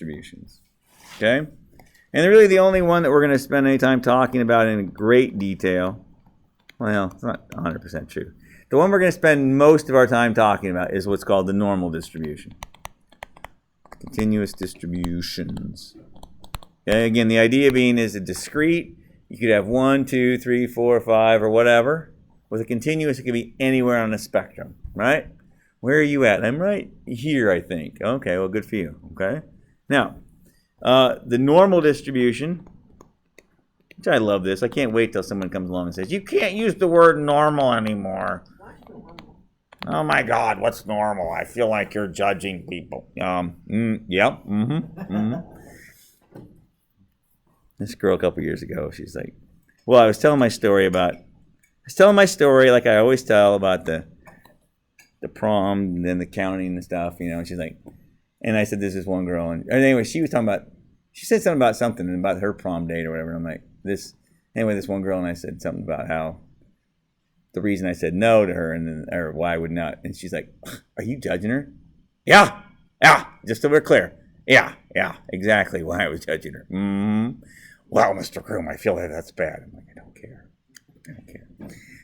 distributions. Okay? And they're really the only one that we're going to spend any time talking about in great detail. Well, it's not 100% true. The one we're going to spend most of our time talking about is what's called the normal distribution. Continuous distributions. Okay? Again, the idea being is a discrete. You could have 1, 2, 3, 4, 5, or whatever. With a continuous, it could be anywhere on the spectrum, right? Where are you at? I'm right here, I think. Okay, well, good for you. Okay? Now, the normal distribution, which I love this. I can't wait till someone comes along and says, you can't use the word normal anymore. Oh my God, what's normal? I feel like you're judging people. Yep. This girl a couple years ago, she's like, well, I was telling my story like I always tell about the prom and then the counting and stuff, you know, and she's like, and I said, this is one girl, and anyway, she said something about her prom date or whatever, and I'm like, this one girl, and I said something about how the reason I said no to her, and then, or why I would not, and she's like, are you judging her? Yeah, just so we're clear. Yeah, exactly why I was judging her. Well, Mr. Groom, I feel like that's bad. I'm like, I don't care.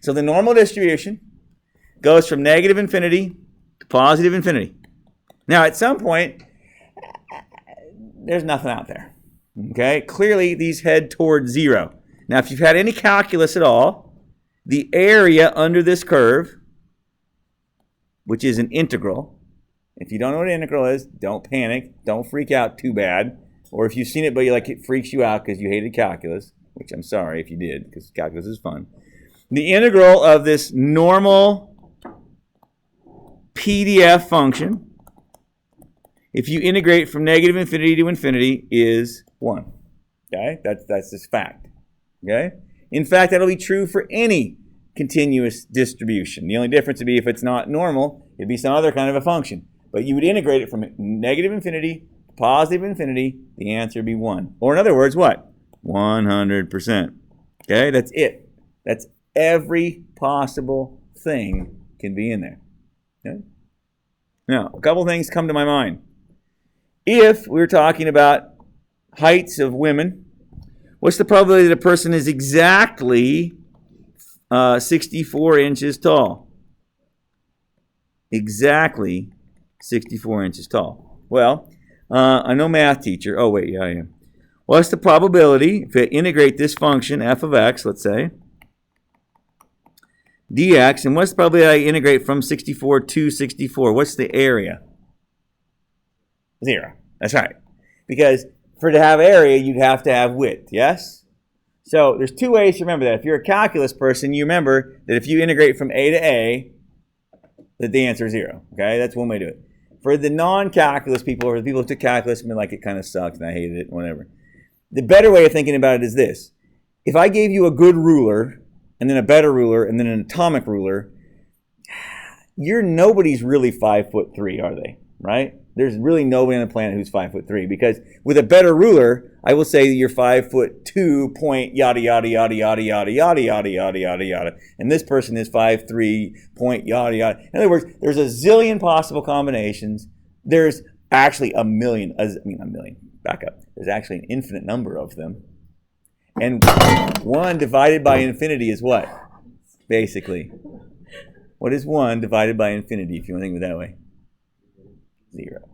So the normal distribution goes from negative infinity to positive infinity. Now, at some point, there's nothing out there. Okay? Clearly, these head towards 0. Now, if you've had any calculus at all, the area under this curve, which is an integral, if you don't know what an integral is, don't panic. Don't freak out too bad. Or if you've seen it, but it freaks you out because you hated calculus, which I'm sorry if you did, because calculus is fun. The integral of this normal PDF function, if you integrate from negative infinity to infinity, is 1. Okay? That's this fact. Okay? In fact, that'll be true for any continuous distribution. The only difference would be if it's not normal, it'd be some other kind of a function. But you would integrate it from negative infinity to positive infinity, the answer would be 1. Or in other words, what? 100%. Okay? That's it. That's every possible thing can be in there. Okay? Now, a couple things come to my mind. If we're talking about heights of women, what's the probability that a person is exactly 64 inches tall? Exactly 64 inches tall. Well, I know math teacher. Oh, wait, yeah, I am. What's the probability, if I integrate this function, f of x, let's say, dx, and what's the probability I integrate from 64 to 64? What's the area? 0. That's right. Because for to have area, you'd have to have width, yes? So there's two ways to remember that. If you're a calculus person, you remember that if you integrate from a to a, that the answer is 0. Okay? That's one way to do it. For the non-calculus people, or the people who took calculus and been like, it kind of sucked and I hated it, whatever. The better way of thinking about it is this. If I gave you a good ruler, and then a better ruler, and then an atomic ruler, nobody's really 5'3", are they? Right? There's really nobody on the planet who's 5'3", because with a better ruler, I will say that you're 5'2", point yada yada yada yada yada yada yada yada yada yada, and this person is 5'3", point yada yada. In other words, there's a zillion possible combinations. There's actually a million. Back up. There's actually an infinite number of them. And 1 divided by infinity is what? Basically. What is 1 divided by infinity, if you want to think of it that way? 0.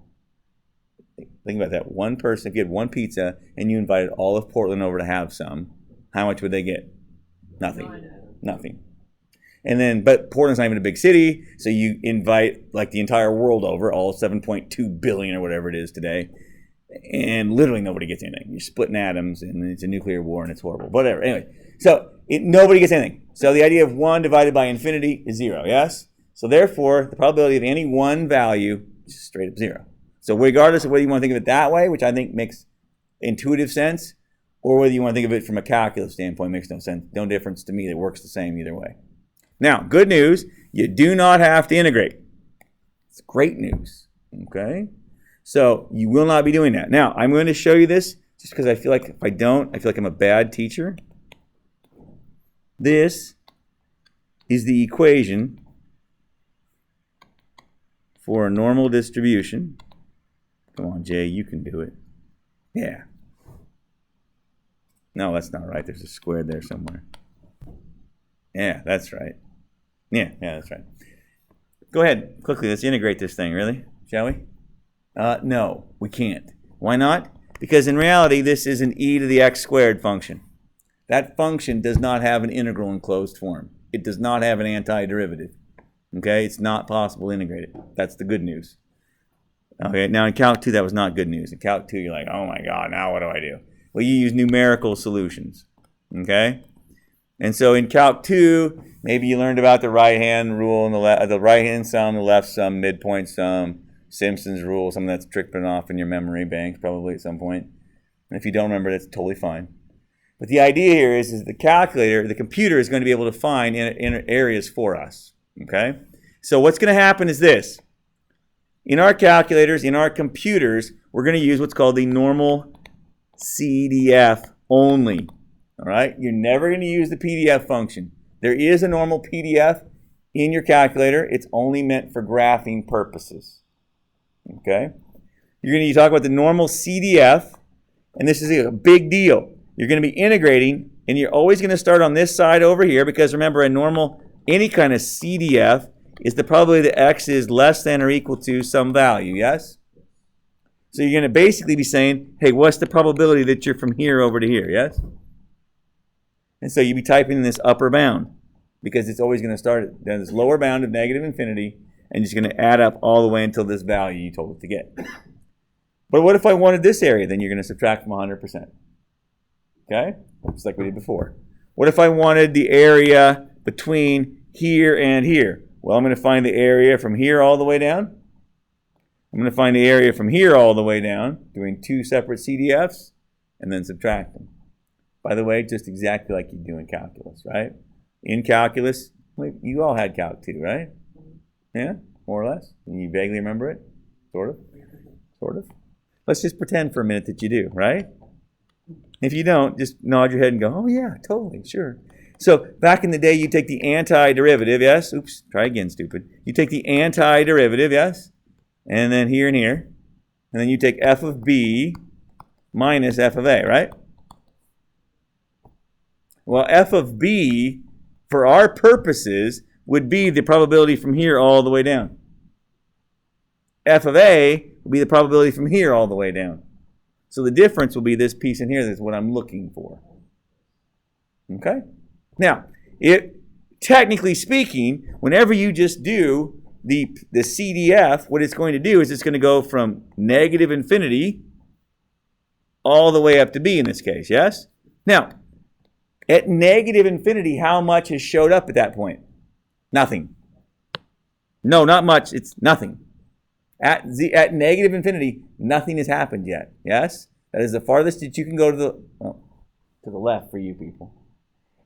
Think about that. One person, if you had one pizza and you invited all of Portland over to have some, how much would they get? Nothing. And then, but Portland's not even a big city, so you invite like the entire world over, all 7.2 billion or whatever it is today, and literally nobody gets anything. You're splitting atoms, and it's a nuclear war, and it's horrible. Whatever. Anyway, so nobody gets anything. So the idea of 1 divided by infinity is 0, yes? So therefore, the probability of any one value is straight up 0. So regardless of whether you want to think of it that way, which I think makes intuitive sense, or whether you want to think of it from a calculus standpoint, makes no sense. No difference to me. It works the same either way. Now, good news, you do not have to integrate. It's great news, okay? So you will not be doing that. Now, I'm going to show you this just because I feel like if I don't, I feel like I'm a bad teacher. This is the equation for a normal distribution. Come on, Jay, you can do it. Yeah. No, that's not right. There's a square there somewhere. Yeah, that's right. Yeah, that's right. Go ahead, quickly. Let's integrate this thing, really, shall we? No, we can't. Why not? Because in reality, this is an e to the x squared function. That function does not have an integral in closed form. It does not have an antiderivative. Okay, it's not possible to integrate it. That's the good news. Okay, now in Calc 2, that was not good news. In Calc 2, you're like, oh my God, now what do I do? Well, you use numerical solutions. Okay? And so in Calc 2, maybe you learned about the right-hand rule and the right-hand sum, the left sum, midpoint sum, Simpson's rule, something that's trickling off in your memory banks probably at some point. And if you don't remember, that's totally fine. But the idea here is the calculator, the computer is going to be able to find inner areas for us. Okay? So what's going to happen is this. In our calculators, in our computers, we're going to use what's called the normal CDF only. All right? You're never going to use the PDF function. There is a normal PDF in your calculator. It's only meant for graphing purposes. Okay? You're going to talk about the normal CDF, and this is a big deal. You're going to be integrating, and you're always going to start on this side over here because remember, a normal, any kind of CDF is the probability that x is less than or equal to some value, yes? So you're going to basically be saying, hey, what's the probability that you're from here over to here, yes? And so you'd be typing in this upper bound because it's always going to start at this lower bound of negative infinity and it's going to add up all the way until this value you told it to get. But what if I wanted this area? Then you're going to subtract from 100%. Okay? Just like we did before. What if I wanted the area between here and here? Well, I'm going to find the area from here all the way down. I'm going to find the area from here all the way down, doing two separate CDFs, and then subtract them. By the way, just exactly like you do in calculus, right? In calculus, you all had Calc 2, right? Yeah, more or less. You vaguely remember it? Sort of? Sort of? Let's just pretend for a minute that you do, right? If you don't, just nod your head and go, oh yeah, totally, sure. So back in the day, you take the antiderivative, yes? Oops, try again, stupid. You take the antiderivative, yes? And then here and here. And then you take f of b minus f of a, right? Well, f of b, for our purposes, would be the probability from here all the way down. F of a would be the probability from here all the way down. So the difference will be this piece in here. That's what I'm looking for. Okay? Now, technically speaking, whenever you just do the CDF, what it's going to do is it's going to go from negative infinity all the way up to b in this case, yes? Now, at negative infinity, how much has showed up at that point? Nothing. No, not much. It's nothing. At negative infinity, nothing has happened yet. Yes? That is the farthest that you can go to the left for you people.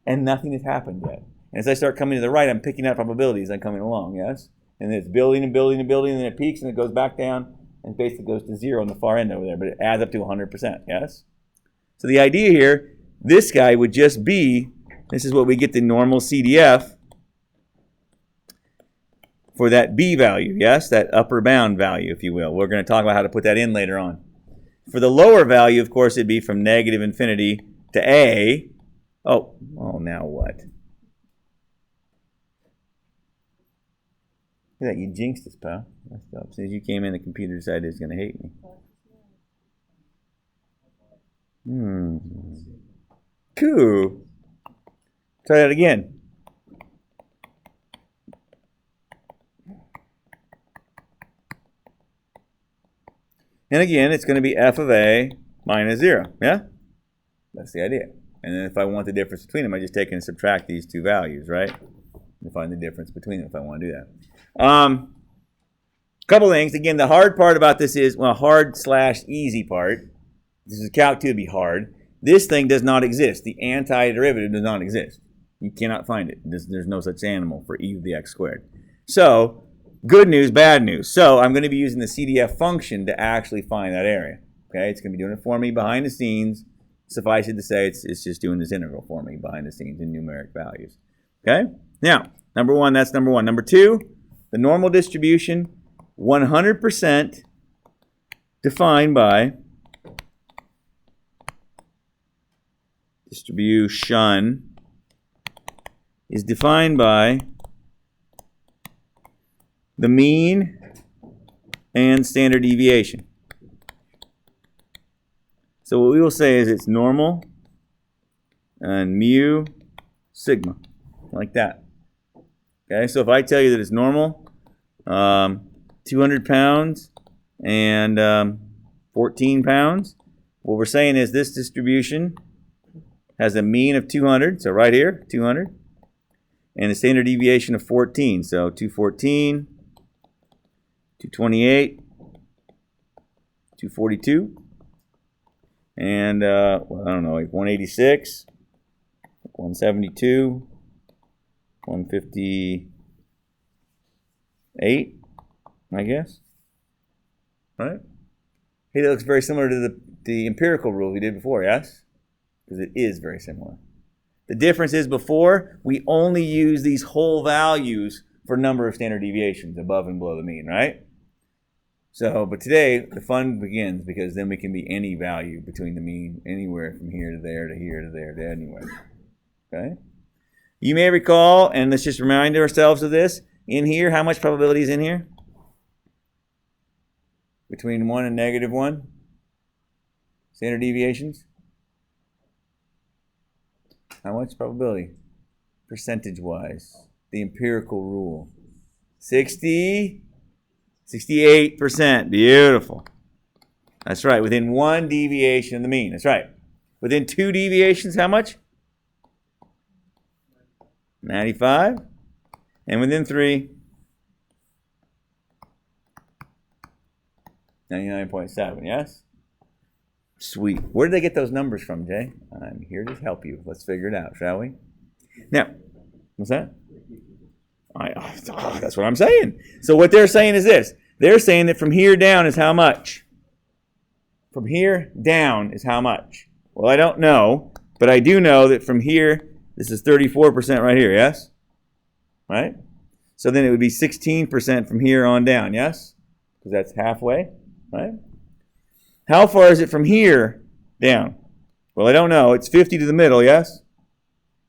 And nothing has happened yet. And as I start coming to the right, I'm picking up probabilities. I'm coming along, yes? And it's building and building and building, and then it peaks and it goes back down and basically goes to 0 on the far end over there. But it adds up to 100%, yes? So the idea here, this guy would just be, this is what we get the normal CDF for that b value, yes? That upper bound value, if you will. We're going to talk about how to put that in later on. For the lower value, of course, it'd be from negative infinity to a. Oh, now what? Look at that, you jinxed us, pal. As soon as you came in, the computer decided it was going to hate me. Cool. Try that again. And again, it's going to be f of a minus 0. Yeah? That's the idea. And then if I want the difference between them, I just take and subtract these two values, right? And find the difference between them if I want to do that. Couple things. Again, the hard part about this is, well, hard/easy part. This is Calc 2 to be hard. This thing does not exist. The antiderivative does not exist. You cannot find it. There's no such animal for e to the x squared. So, good news, bad news. So, I'm going to be using the CDF function to actually find that area. Okay, it's going to be doing it for me behind the scenes. Suffice it to say, it's just doing this integral for me behind the scenes in numeric values. Okay? Now, number one, that's number one. Number two, the normal distribution, 100% defined by distribution is defined by the mean and standard deviation. So what we will say is it's normal and mu sigma, like that. Okay, so if I tell you that it's normal, 200 pounds and 14 pounds, what we're saying is this distribution has a mean of 200, so right here, 200, and a standard deviation of 14, so 214, 228, 242, and well, I don't know, like 186, 172, 158, I guess, right? Hey, that looks very similar to the empirical rule we did before, yes? Because it is very similar. The difference is before, we only use these whole values for number of standard deviations above and below the mean, right? So, but today, the fun begins because then we can be any value between the mean, anywhere from here to there to here to there to anywhere. Okay? You may recall, and let's just remind ourselves of this, in here, how much probability is in here? Between 1 and negative 1? Standard deviations? How much probability? Percentage-wise. The empirical rule. 68%. Beautiful. That's right. Within 1 deviation of the mean. That's right. Within 2 deviations, how much? 95. And within 3, 99.7. Yes? Sweet. Where did they get those numbers from, Jay? I'm here to help you. Let's figure it out, shall we? Now, what's that? That's what I'm saying. So what they're saying is this. They're saying that from here down is how much? From here down is how much? Well, I don't know, but I do know that from here, this is 34% right here, yes? Right? So then it would be 16% from here on down, yes? Because that's halfway, right? How far is it from here down? Well, I don't know. It's 50 to the middle, yes?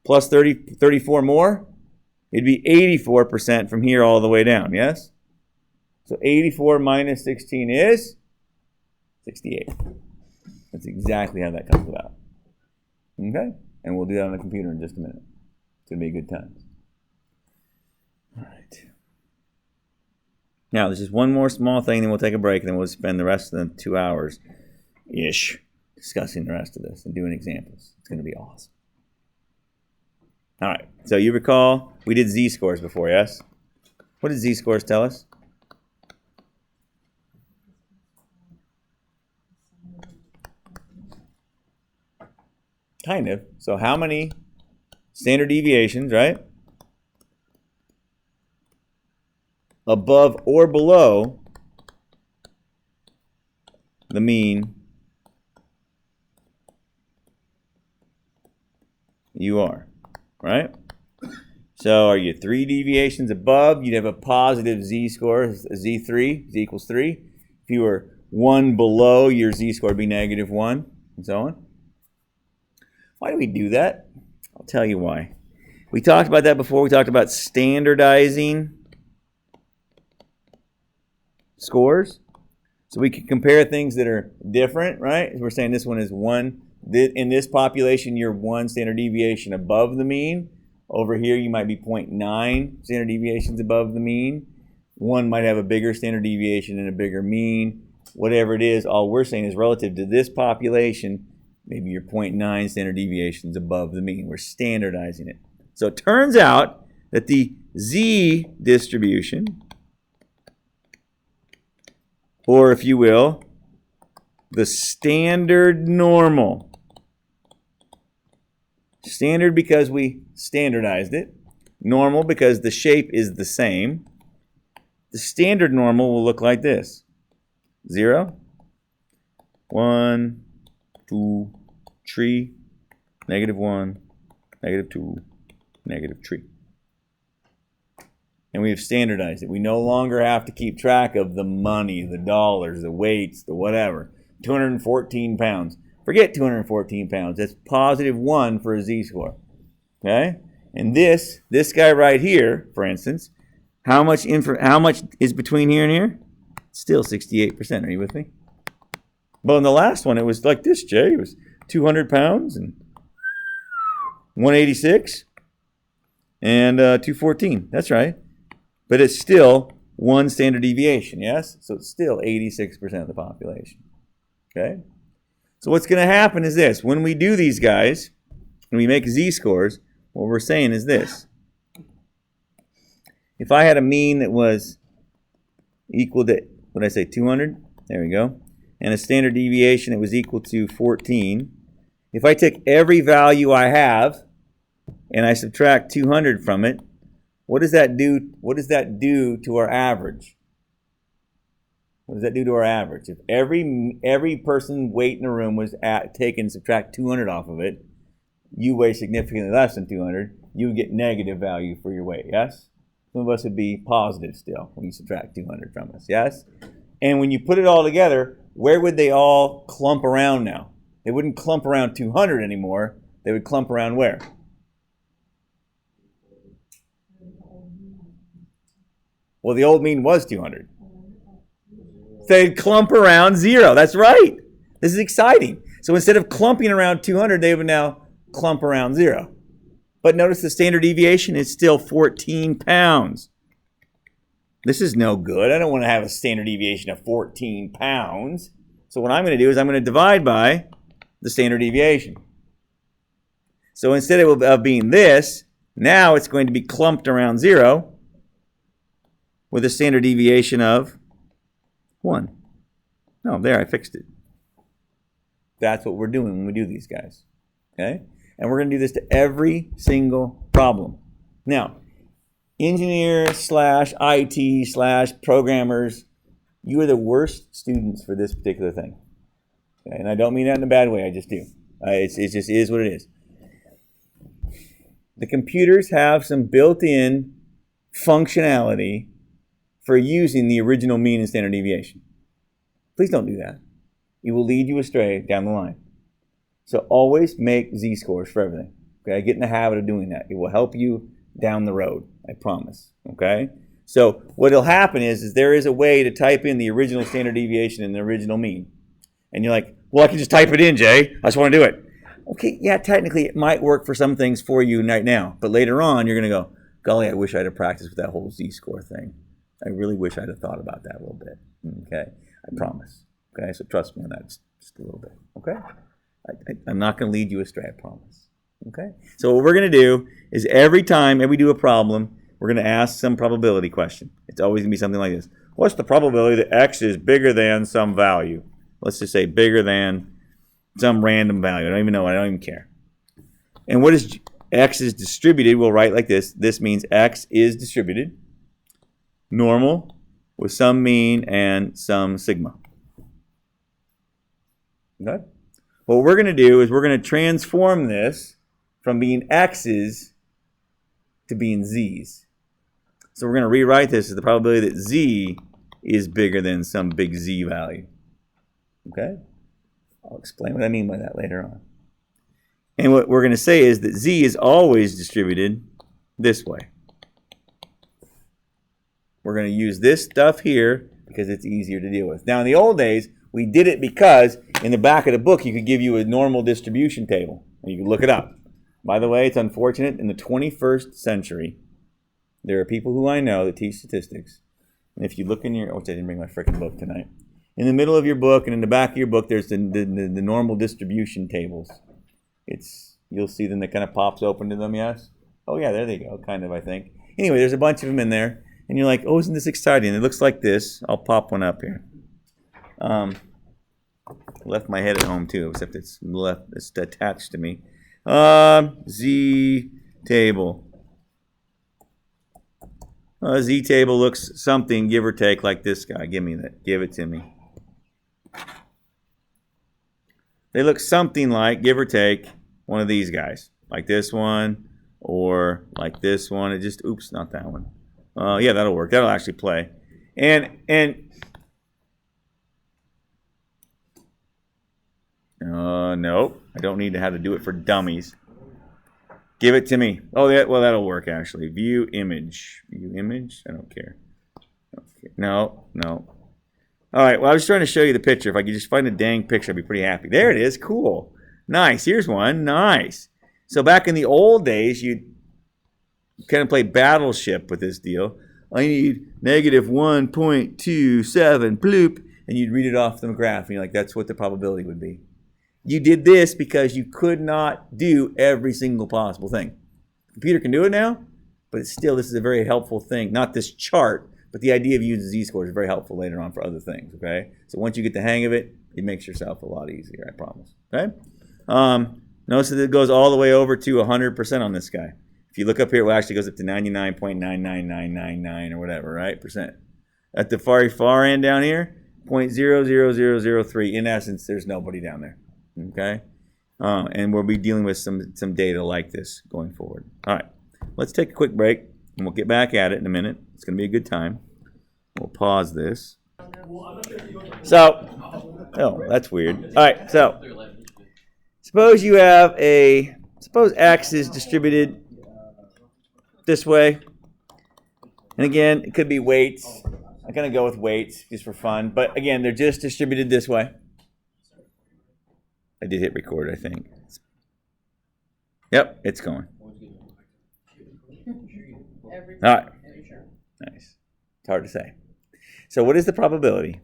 Plus 34 more? It'd be 84% from here all the way down, yes? So 84 minus 16 is 68. That's exactly how that comes about. Okay? And we'll do that on the computer in just a minute. It's going to be a good time. All right. Now, there's just one more small thing, then we'll take a break, and then we'll spend the rest of the 2 hours-ish discussing the rest of this and doing examples. It's going to be awesome. All right. So you recall we did z-scores before, yes? What did z-scores tell us? Kind of. So how many standard deviations, right? Above or below the mean you are, right? So are you 3 deviations above? You'd have a positive z-score, z3, z equals 3. If you were 1 below, your z-score would be negative 1, and so on. Why do we do that? I'll tell you why. We talked about that before. We talked about standardizing scores. So we can compare things that are different, right? We're saying this one is 1. In this population, you're 1 standard deviation above the mean. Over here, you might be 0.9 standard deviations above the mean. One might have a bigger standard deviation and a bigger mean. Whatever it is, all we're saying is relative to this population, maybe you're 0.9 standard deviations above the mean. We're standardizing it. So it turns out that the z distribution, or if you will, the standard normal. Standard because we standardized it. Normal because the shape is the same. The standard normal will look like this. 0, 1, 2, 3, negative 1, negative 2, negative 3. And we have standardized it. We no longer have to keep track of the money, the dollars, the weights, the whatever. 214 pounds. Forget 214 pounds. That's positive 1 for a z-score. Okay? And this guy right here, for instance, how much is between here and here? Still 68%. Are you with me? But in the last one, it was like this, Jay. It was 200 pounds and 186 and 214. That's right. But it's still 1 standard deviation, yes? So it's still 86% of the population. Okay? So what's going to happen is this. When we do these guys, when we make z-scores, what we're saying is this. If I had a mean that was equal to, what did I say, 200? There we go. And a standard deviation that was equal to 14. If I take every value I have and I subtract 200 from it, what does that do? What does that do to our average? What does that do to our average? If every person weight in the room was taken, subtract 200 off of it, you weigh significantly less than 200, you would get negative value for your weight, yes? Some of us would be positive still when you subtract 200 from us, yes? And when you put it all together, where would they all clump around now? They wouldn't clump around 200 anymore. They would clump around where? Well, the old mean was 200. They'd clump around 0. That's right. This is exciting. So instead of clumping around 200, they would now clump around 0. But notice the standard deviation is still 14 pounds. This is no good. I don't want to have a standard deviation of 14 pounds. So what I'm going to do is I'm going to divide by the standard deviation. So instead of being this, now it's going to be clumped around 0 with a standard deviation of 1. No, there, I fixed it. That's what we're doing when we do these guys. Okay? And we're going to do this to every single problem. Now, engineers / IT / programmers, you are the worst students for this particular thing. Okay? And I don't mean that in a bad way, I just do. It just is what it is. The computers have some built-in functionality for using the original mean and standard deviation. Please don't do that. It will lead you astray down the line. So always make z-scores for everything. Okay, get in the habit of doing that. It will help you down the road, I promise. Okay? So what will happen is there is a way to type in the original standard deviation and the original mean. And you're like, well, I can just type it in, Jay. I just want to do it. Okay, yeah, technically it might work for some things for you right now. But later on, you're going to go, golly, I wish I'd have practiced with that whole z-score thing. I really wish I'd have thought about that a little bit. Okay? I promise. Okay? So trust me on that just a little bit. Okay? I'm not going to lead you astray, I promise. Okay? So what we're going to do is every time we do a problem, we're going to ask some probability question. It's always going to be something like this. What's the probability that x is bigger than some value? Let's just say bigger than some random value. I don't even know. I don't even care. And what is x is distributed? We'll write like this. This means x is distributed. Normal with some mean and some sigma. Okay? What we're going to do is we're going to transform this from being x's to being z's. So we're going to rewrite this as the probability that z is bigger than some big z value. Okay? I'll explain what I mean by that later on. And what we're going to say is that z is always distributed this way. We're going to use this stuff here because it's easier to deal with. Now, in the old days, we did it because in the back of the book, you could give you a normal distribution table. And you could look it up. By the way, it's unfortunate. In the 21st century, there are people who I know that teach statistics. And if you look in your... Oh, I didn't bring my freaking book tonight. In the middle of your book and in the back of your book, there's the normal distribution tables. You'll see them that kind of pops open to them, yes? Oh, yeah, there they go, kind of, I think. Anyway, there's a bunch of them in there. And you're like, oh, isn't this exciting? It looks like this. I'll pop one up here. Left my head at home, too, except it's attached to me. Z table. Z table looks something, give or take, like this guy. Give me that. Give it to me. They look something like, give or take, one of these guys. Like this one, or like this one. It just, oops, not that one. Yeah, that'll work. That'll actually play. And no, I don't need to have to do it for dummies. Give it to me. Oh, yeah, well, that'll work, actually. View image. View image? I don't care. No. All right, well, I was trying to show you the picture. If I could just find a dang picture, I'd be pretty happy. There it is. Cool. Nice. Here's one. Nice. So back in the old days, you'd kind of play Battleship with this deal. I need negative 1.27, bloop, and you'd read it off the graph, and you're like, that's what the probability would be. You did this because you could not do every single possible thing. The computer can do it now, but it's still, this is a very helpful thing. Not this chart, but the idea of using z-scores is very helpful later on for other things, okay? So once you get the hang of it, it makes yourself a lot easier, I promise, okay? Notice that it goes all the way over to 100% on this guy. If you look up here, it actually goes up to 99.99999 or whatever, right, percent. At the far end down here, 0.00003. In essence, there's nobody down there, okay? And we'll be dealing with some data like this going forward. All right, let's take a quick break, and we'll get back at it in a minute. It's going to be a good time. We'll pause this. So, oh, that's weird. All right, so suppose you have suppose X is distributed this way. And again, it could be weights. I'm going to go with weights just for fun. But again, they're just distributed this way. I did hit record, I think. Yep, it's going. All right. Nice. It's hard to say. So what is the probability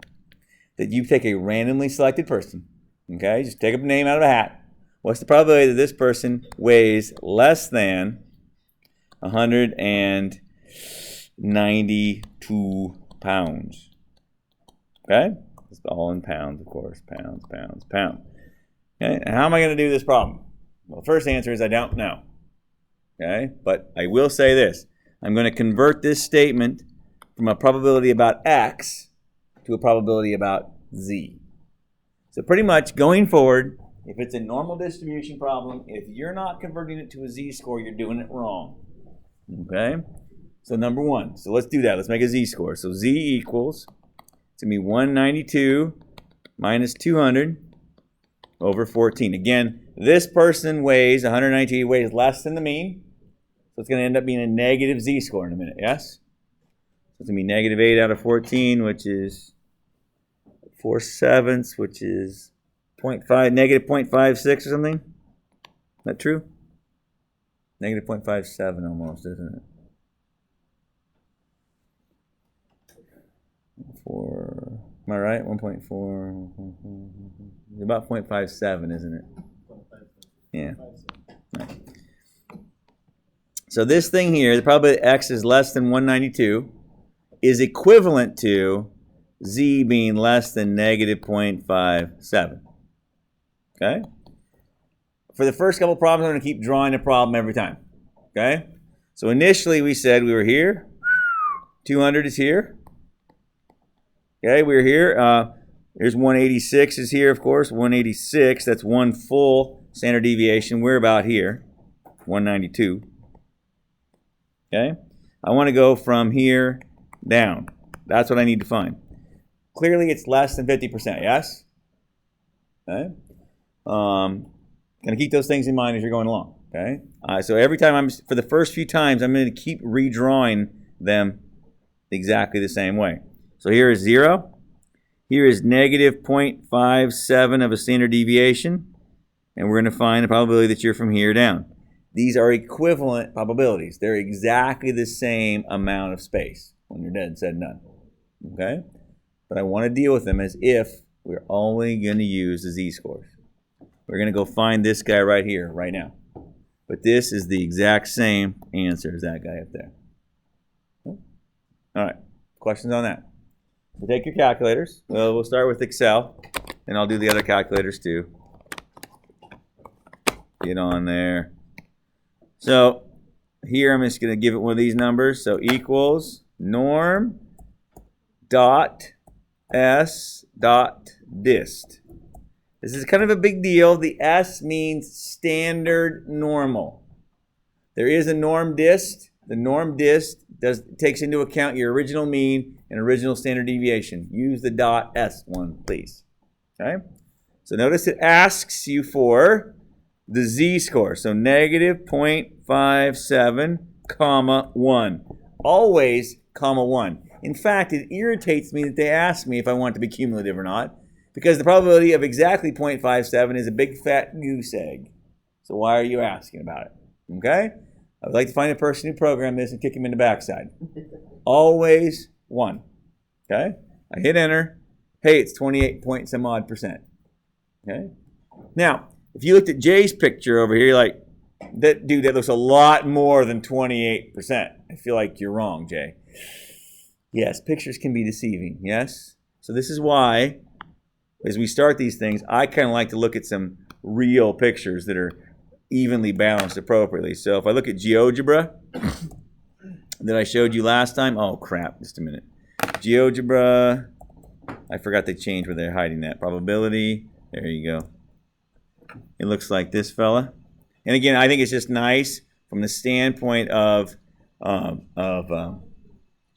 that you take a randomly selected person, okay, just take a name out of a hat. What's the probability that this person weighs less than 192 pounds? Okay? It's all in pounds, of course. Pounds. Okay? And how am I going to do this problem? Well, the first answer is I don't know. Okay? But I will say this. I'm going to convert this statement from a probability about X to a probability about Z. So pretty much going forward, if it's a normal distribution problem, if you're not converting it to a z-score, you're doing it wrong. Okay? So number one. So let's do that. Let's make a z-score. So z equals, it's going to be 192 minus 200 over 14. Again, this person weighs 192, weighs less than the mean. So it's going to end up being a negative z-score in a minute, yes? So it's going to be negative 8 out of 14, which is 4/7, which is negative 0.56 or something. Is that true? Negative 0.57 almost, isn't it? Am I right? 1.4. About 0.57, isn't it? Yeah. Nice. So this thing here, the probability X is less than 192 is equivalent to Z being less than negative 0.57. Okay? For the first couple problems, I'm going to keep drawing a problem every time. Okay? So initially we said we were here. 200 is here. Okay, we were here. Here's 186 is here, of course. 186, that's one full standard deviation. We're about here. 192. Okay? I want to go from here down. That's what I need to find. Clearly, it's less than 50%, yes? Okay? Going to keep those things in mind as you're going along, okay? So every time for the first few times, I'm going to keep redrawing them exactly the same way. So here is 0. Here is negative 0.57 of a standard deviation. And we're going to find the probability that you're from here down. These are equivalent probabilities. They're exactly the same amount of space when you're dead said and done. Okay? But I want to deal with them as if we're only going to use the z-scores. We're going to go find this guy right here, right now. But this is the exact same answer as that guy up there. Okay? All right. Questions on that? So take your calculators. Well, we'll start with Excel, and I'll do the other calculators too. Get on there. So here I'm just going to give it one of these numbers. So equals norm dot s dot dist. This is kind of a big deal. The S means standard normal. There is a norm dist. The norm dist takes into account your original mean and original standard deviation. Use the dot S one, please. Okay? So So notice it asks you for the z-score. So negative 0.57, comma 1. Always comma 1. In fact, it irritates me that they ask me if I want it to be cumulative or not, because the probability of exactly 0.57 is a big fat goose egg. So why are you asking about it? Okay? I would like to find a person who programmed this and kick him in the backside. Always 1. Okay? I hit enter. Hey, it's 28 point some odd percent. Okay? Now, if you looked at Jay's picture over here, you're like, that looks a lot more than 28%. I feel like you're wrong, Jay. Yes, pictures can be deceiving, yes? So this is why, as we start these things, I kind of like to look at some real pictures that are evenly balanced appropriately. So if I look at GeoGebra that I showed you last time, oh crap, just a minute. GeoGebra, I forgot they changed where they're hiding that. Probability, there you go. It looks like this fella. And again, I think it's just nice from the standpoint of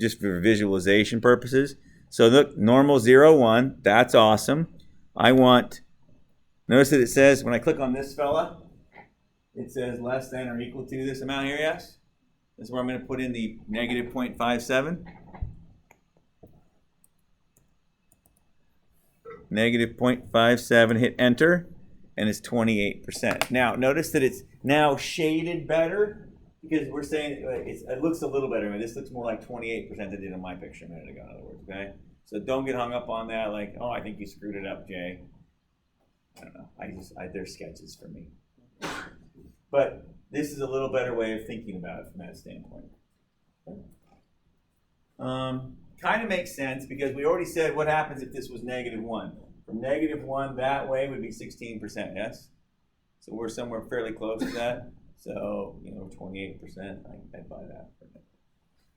just for visualization purposes. So look, normal 0, 1, that's awesome. I want, notice that it says, when I click on this fella, it says less than or equal to this amount here, yes? This is where I'm going to put in the negative 0.57. Negative 0.57, hit enter, and it's 28%. Now, notice that it's now shaded better, because we're saying it looks a little better. I mean, this looks more like 28% than it did in my picture a minute ago, in other words, okay? So don't get hung up on that, like, oh, I think you screwed it up, Jay. I don't know. They're sketches for me. But this is a little better way of thinking about it from that standpoint. Kind of makes sense, because we already said what happens if this was negative 1. From negative 1 that way would be 16%, yes? So we're somewhere fairly close to that. So, 28%, I'd buy that.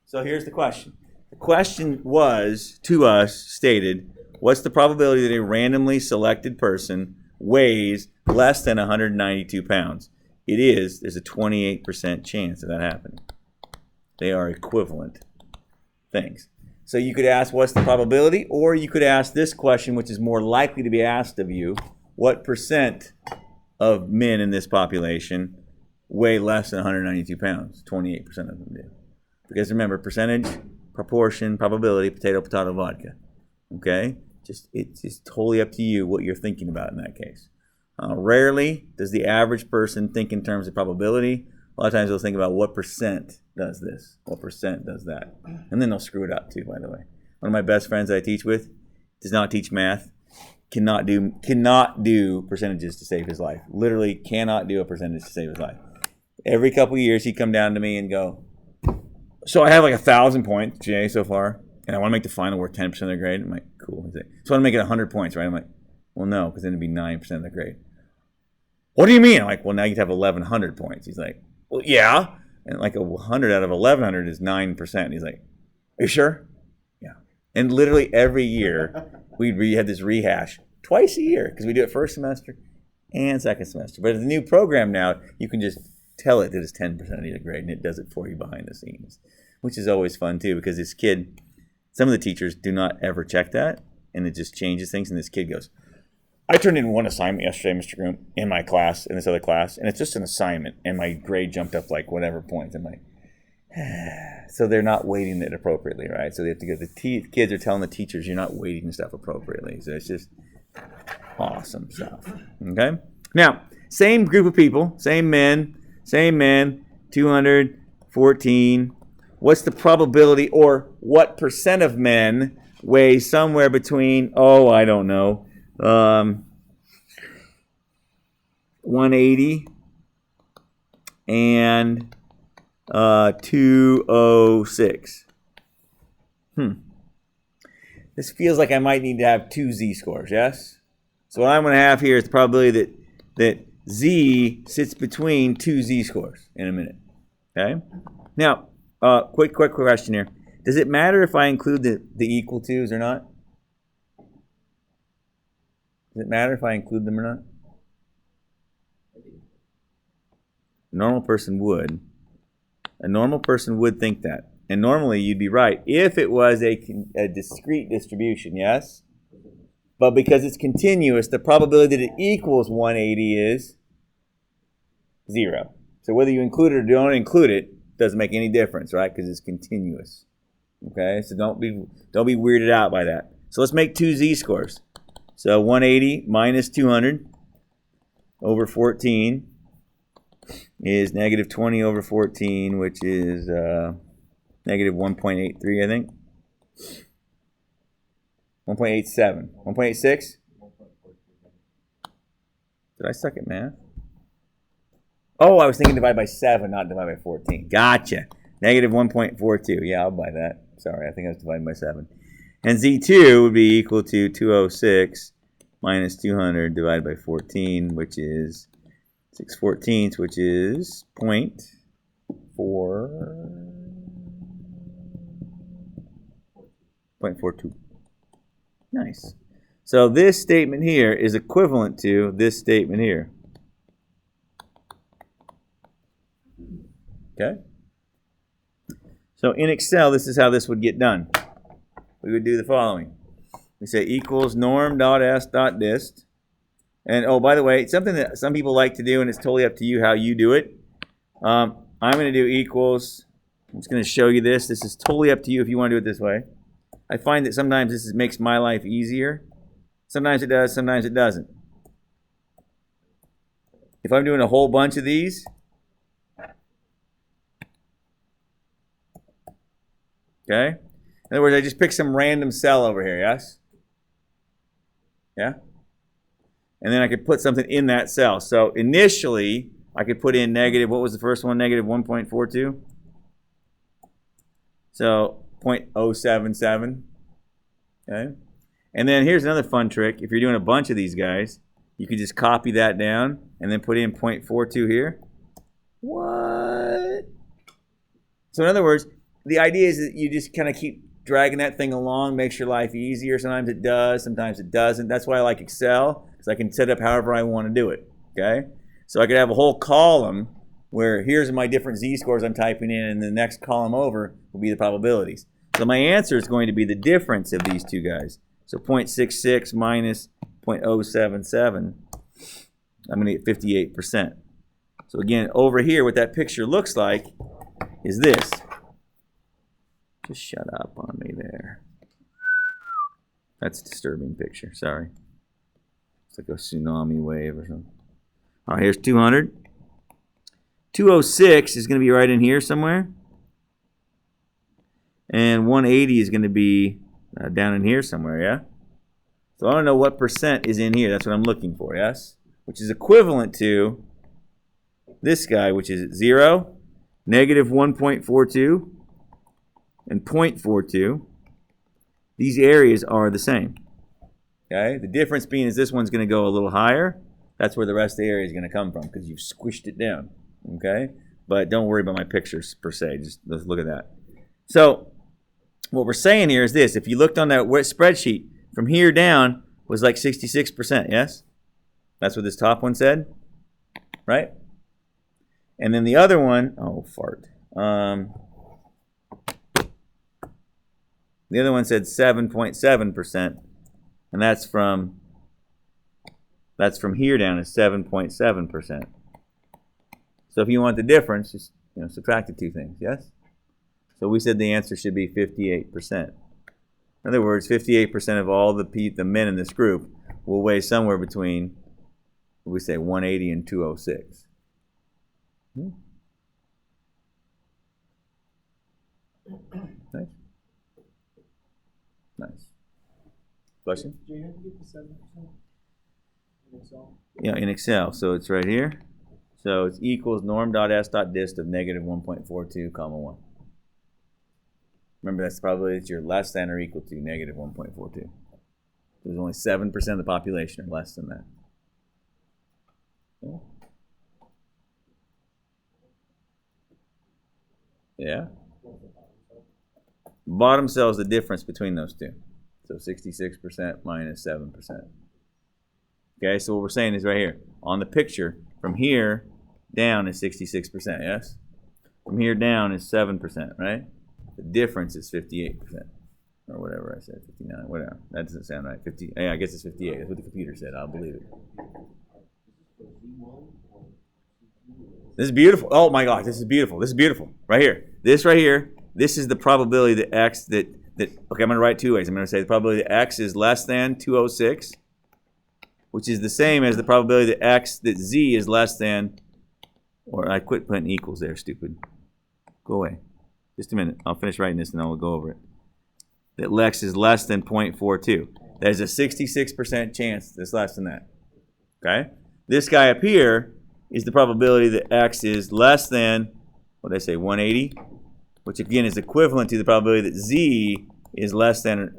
So here's the question. The question was, to us, stated, what's the probability that a randomly selected person weighs less than 192 pounds? There's a 28% chance of that happening. They are equivalent things. So you could ask, what's the probability? Or you could ask this question, which is more likely to be asked of you. What percent of men in this population weigh less than 192 pounds? 28% of them do. Because remember, percentage, proportion, probability, potato, vodka. Okay? It's just totally up to you what you're thinking about in that case. Rarely does the average person think in terms of probability. A lot of times they'll think about what percent does this, what percent does that. And then they'll screw it up too, by the way. One of my best friends I teach with does not teach math, cannot do percentages to save his life. Literally cannot do a percentage to save his life. Every couple of years he'd come down to me and go, so I have like 1,000 points, Jay, so far, and I want to make the final worth 10% of the grade. I'm like, cool. He's like, so I want to make it 100 points, right? I'm like, well, no, because then it'd be 9% of the grade. What do you mean? I'm like, well, now you'd have 1,100 points. He's like, well, yeah. And like 100 out of 1,100 is 9%. He's like, are you sure? Yeah. And literally every year we had this rehash twice a year, because we do it first semester and second semester. But in the new program now, you can just tell it that it's 10% of your grade, and it does it for you behind the scenes, which is always fun too, because this kid, some of the teachers do not ever check that, and it just changes things. And this kid goes, I turned in one assignment yesterday, Mr. Groom, in my class, in this other class, and it's just an assignment, and my grade jumped up like whatever points. I'm like, so they're not weighting it appropriately, right? So they have to go. The kids are telling the teachers, you're not weighting stuff appropriately. So it's just awesome stuff. Okay? Now, same group of people, same men, 214. What's the probability, or what percent of men weigh somewhere between, I don't know, 180 and 206. This feels like I might need to have 2 z-scores, yes? So what I'm going to have here is the probability that z sits between 2 z-scores in a minute. Okay? Now, quick question here. Does it matter if I include the equal to's or not? Does it matter if I include them or not? A normal person would. A normal person would think that. And normally you'd be right if it was a discrete distribution, yes? But because it's continuous, the probability that it equals 180 is 0. So whether you include it or don't include it doesn't make any difference, right? Because it's continuous. Okay, so don't be weirded out by that. So let's make two z-scores. So 180 minus 200 over 14 is negative 20 over 14, which is negative 1.83, I think. 1.87. 1.86? Did I suck at math? Oh, I was thinking divide by 7, not divide by 14. Gotcha. Negative 1.42. Yeah, I'll buy that. Sorry, I think I was dividing by 7. And Z2 would be equal to 206 minus 200 divided by 14, which is 6/14, which is 0.42. Nice. So this statement here is equivalent to this statement here. Okay? So in Excel, this is how this would get done. We would do the following. We say equals norm.s.dist. And oh, by the way, something that some people like to do, and it's totally up to you how you do it. I'm going to do equals. I'm just going to show you this. This is totally up to you if you want to do it this way. I find that sometimes this makes my life easier. Sometimes it does, sometimes it doesn't. If I'm doing a whole bunch of these, okay? In other words, I just pick some random cell over here, yes? Yeah? And then I could put something in that cell. So initially, I could put in negative, what was the first one? Negative 1.42. So 0.077. Okay? And then here's another fun trick. If you're doing a bunch of these guys, you could just copy that down and then put in 0.42 here. What? So in other words, the idea is that you just kind of keep dragging that thing along, makes your life easier. Sometimes it does, sometimes it doesn't. That's why I like Excel, because I can set up however I want to do it. Okay? So I could have a whole column where here's my different z-scores I'm typing in, and the next column over will be the probabilities. So my answer is going to be the difference of these two guys. So 0.66 minus 0.077, I'm going to get 58%. So again, over here, what that picture looks like is this. Just shut up on me there. That's a disturbing picture, sorry. It's like a tsunami wave or something. All right, here's 200. 206 is going to be right in here somewhere. And 180 is going to be down in here somewhere, yeah? So I don't know what percent is in here. That's what I'm looking for, yes? Which is equivalent to this guy, which is 0, negative 1.42, and 0.42. These areas are the same. Okay? The difference being is this one's going to go a little higher. That's where the rest of the area is going to come from because you've squished it down. Okay? But don't worry about my pictures per se. Just let's look at that. So what we're saying here is this. If you looked on that spreadsheet, from here down was like 66%, yes? That's what this top one said, right? And then the other one, oh, fart. The other one said 7.7%, and that's from here down is 7.7%. So if you want the difference, just subtract the two things, yes? So we said the answer should be 58%. In other words, 58% of all the men in this group will weigh somewhere between, we say, 180 and 206. Nice. Nice. Question? Do you have to get the 7% in Excel? Yeah, in Excel. So it's right here. So it's equals norm.s.dist of negative 1.42, comma 1. Remember, that's probably it's your less than or equal to negative 1.42. There's only 7% of the population or less than that. Yeah. Bottom cell is the difference between those two. So 66% minus 7%. Okay, so what we're saying is right here. On the picture, from here down is 66%, yes? From here down is 7%, right? The difference is 58%. or whatever I said, 59, whatever. That doesn't sound right. 50. Yeah, I guess it's 58. That's what the computer said. I'll believe it. This is beautiful. Oh my gosh, this is beautiful. This is beautiful. Right here. This right here. This is the probability that x that okay, I'm going to write two ways. I'm going to say the probability that x is less than 206, which is the same as the probability that z is less than, or I quit putting equals there, stupid. Go away. Just a minute. I'll finish writing this and then we'll go over it. That x is less than 0.42. There's a 66% chance that's less than that. Okay? This guy up here is the probability that x is less than, what did I say, 180? Which again is equivalent to the probability that z is less than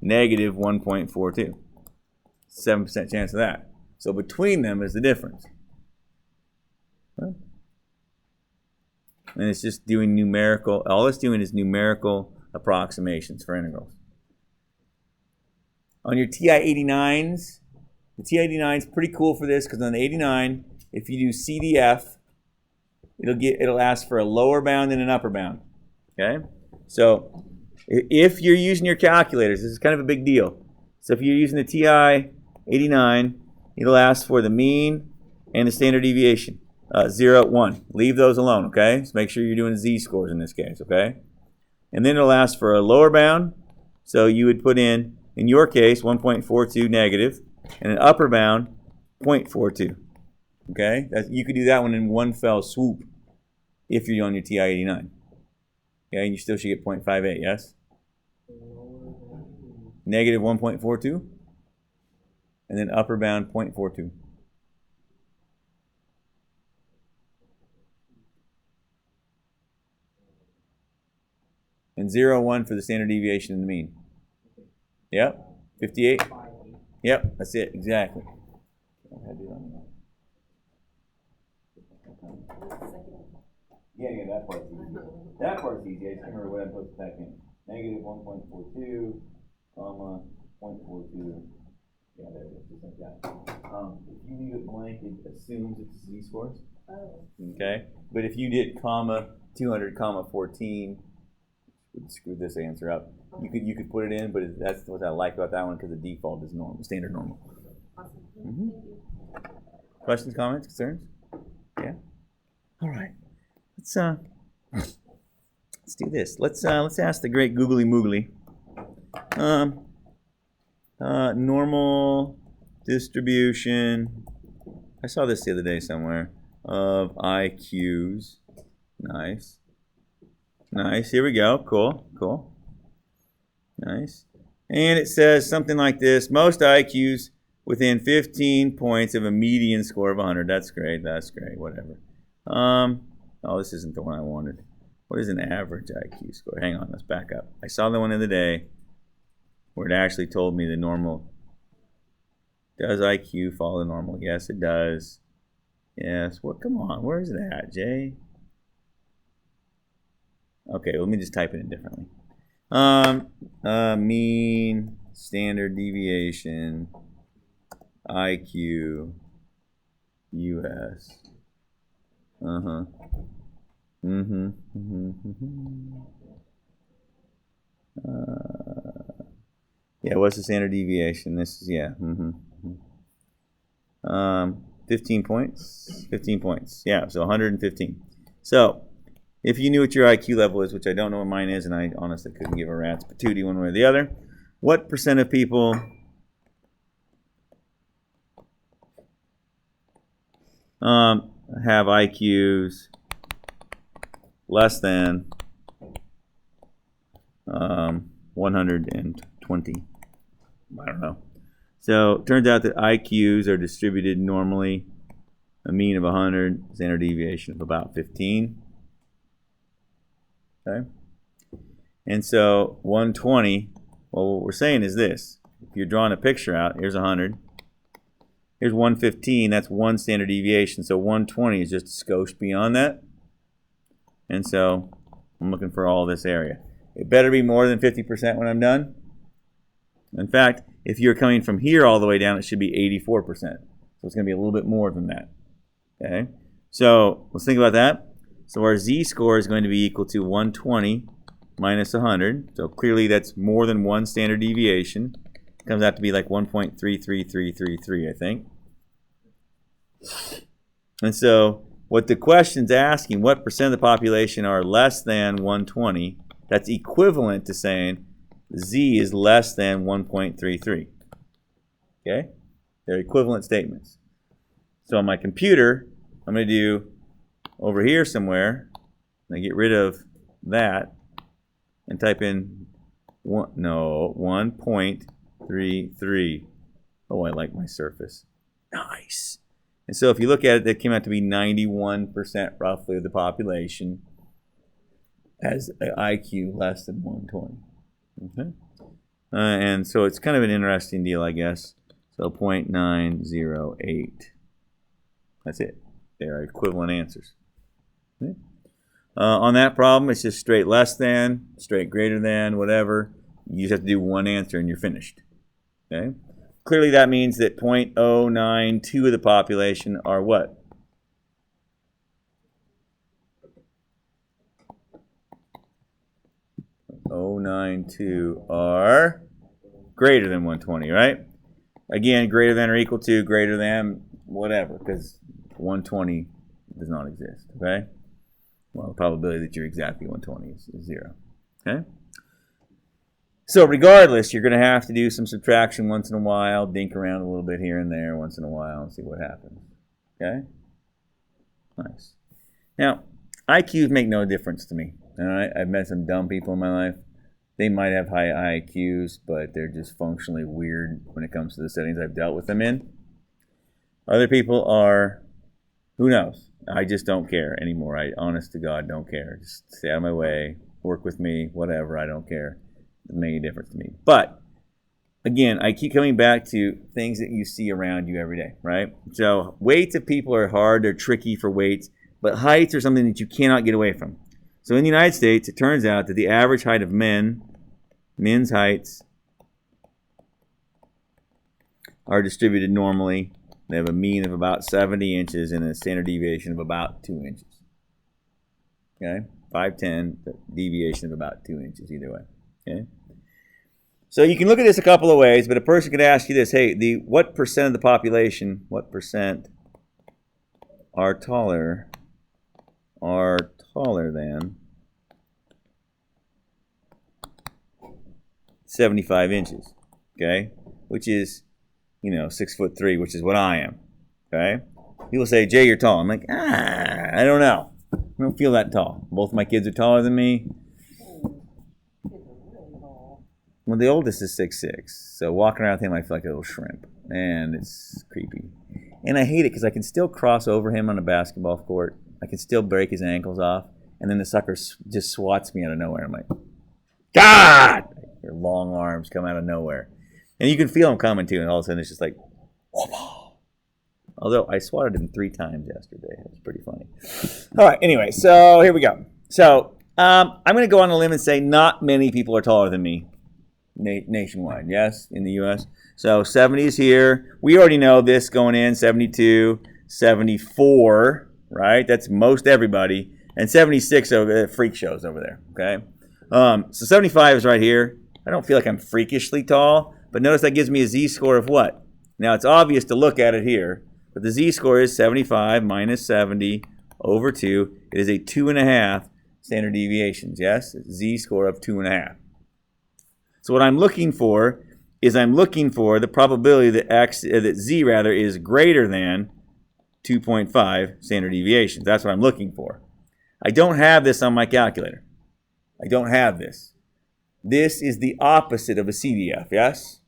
negative 1.42. 7% chance of that. So between them is the difference. Huh? And it's just doing numerical, all it's doing is numerical approximations for integrals. On your TI-89s, the TI-89 is pretty cool for this because on the 89, if you do CDF, it'll ask for a lower bound and an upper bound. Okay? So if you're using your calculators, this is kind of a big deal. So if you're using the TI-89, it'll ask for the mean and the standard deviation. 0, 1. Leave those alone, okay? So make sure you're doing z-scores in this case, okay? And then it'll ask for a lower bound. So you would put in your case, 1.42 negative, and an upper bound, 0.42. Okay? You could do that one in one fell swoop if you're on your TI-89. Okay, and you still should get 0.58, yes? Negative 1.42. And then upper bound, 0.42. And 0, 1 for the standard deviation and the mean. Yep. 58. Yep, that's it, exactly. Yeah, that part's easy. That part's easy. I just can't remember what I'm supposed to type in. Negative 1.42, comma, 0.42. Yeah, there it is, just like that. If you leave it blank, it assumes it's z-scores. Oh. Okay? But if you did comma, 200, comma, 14, would screw this answer up. You could put it in, but that's what I like about that one because the default is normal, standard normal. Awesome. Questions, comments, concerns? Yeah. All right. Let's do this. Let's ask the great googly moogly. Normal distribution. I saw this the other day somewhere of IQs. Nice. Nice. Here we go. Cool. Cool. Nice. And it says something like this. Most IQs within 15 points of a median score of 100. That's great. That's great. Whatever. Oh, this isn't the one I wanted. What is an average IQ score? Hang on. Let's back up. I saw the one the other day where it actually told me the normal. Does IQ follow the normal? Yes, it does. Yes. What? Come on. Where is it at, Jay? Okay, let me just type it in differently. Mean, standard deviation, IQ, US. Yeah, what's the standard deviation? This is, yeah. 15 points. 15 points. Yeah, so 115. So, if you knew what your IQ level is, which I don't know what mine is, and I honestly couldn't give a rat's patootie one way or the other, what percent of people have IQs less than 120? I don't know. So it turns out that IQs are distributed normally, a mean of 100, standard deviation of about 15. Okay? And so 120, well, what we're saying is this. If you're drawing a picture out, here's 100. Here's 115, that's one standard deviation. So 120 is just a skosh beyond that. And so I'm looking for all this area. It better be more than 50% when I'm done. In fact, if you're coming from here all the way down, it should be 84%. So it's going to be a little bit more than that. Okay? So let's think about that. So our z-score is going to be equal to 120 minus 100. So clearly that's more than one standard deviation. It comes out to be like 1.33333, I think. And so what the question's asking, what percent of the population are less than 120? That's equivalent to saying z is less than 1.33. Okay? They're equivalent statements. So on my computer, I'm going to do over here somewhere, I get rid of that and type in 1.33. Oh, I like my surface. Nice. And so if you look at it, that came out to be 91% roughly of the population has an IQ less than 120. Okay? And so it's kind of an interesting deal, I guess. So 0.908. That's it. They are equivalent answers. Okay? On that problem, it's just straight less than, straight greater than, whatever. You just have to do one answer and you're finished. Okay? Clearly that means that 0.092 of the population are what? .092 are greater than 120, right? Again, greater than or equal to, greater than, whatever, because 120 does not exist, okay? Well, the probability that you're exactly 120 is 0, okay? So regardless, you're going to have to do some subtraction once in a while, dink around a little bit here and there once in a while and see what happens, okay? Nice. Now, IQs make no difference to me, all right? I've met some dumb people in my life. They might have high IQs, but they're just functionally weird when it comes to the settings I've dealt with them in. Other people are, who knows? I just don't care anymore. I, honest to God, don't care. Just stay out of my way, work with me, whatever. I don't care. It doesn't make any difference to me. But, again, I keep coming back to things that you see around you every day, right? So weights of people are hard. They're tricky for weights. But heights are something that you cannot get away from. So in the United States, it turns out that the average height of men's heights are distributed normally. They have a mean of about 70 inches and a standard deviation of about 2 inches. Okay? 5'10", deviation of about 2 inches either way. Okay? So you can look at this a couple of ways, but a person could ask you this, hey, what percent of the population, what percent are taller than 75 inches, okay? Which is, 6'3", which is what I am, okay? People say, Jay, you're tall. I'm like, I don't know. I don't feel that tall. Both my kids are taller than me. Well, the oldest is 6'6", so walking around with him, I feel like a little shrimp, and it's creepy. And I hate it because I can still cross over him on a basketball court. I can still break his ankles off, and then the sucker just swats me out of nowhere. I'm like, God! Your long arms come out of nowhere. And you can feel him coming, too, and all of a sudden it's just like, whoop. Although I swatted him 3 times yesterday. It was pretty funny. All right, anyway, so here we go. So I'm going to go on a limb and say not many people are taller than me nationwide, yes, in the U.S. So 70 is here. We already know this going in, 72, 74, right? That's most everybody. And 76 over freak shows over there, okay? So 75 is right here. I don't feel like I'm freakishly tall, but notice that gives me a z-score of what? Now, it's obvious to look at it here, but the z-score is 75 minus 70 over 2. It is a 2.5 standard deviations, yes? Z-score of 2.5. So what I'm looking for is the probability that z is greater than 2.5 standard deviations. That's what I'm looking for. I don't have this on my calculator. I don't have this. This is the opposite of a CDF, yes?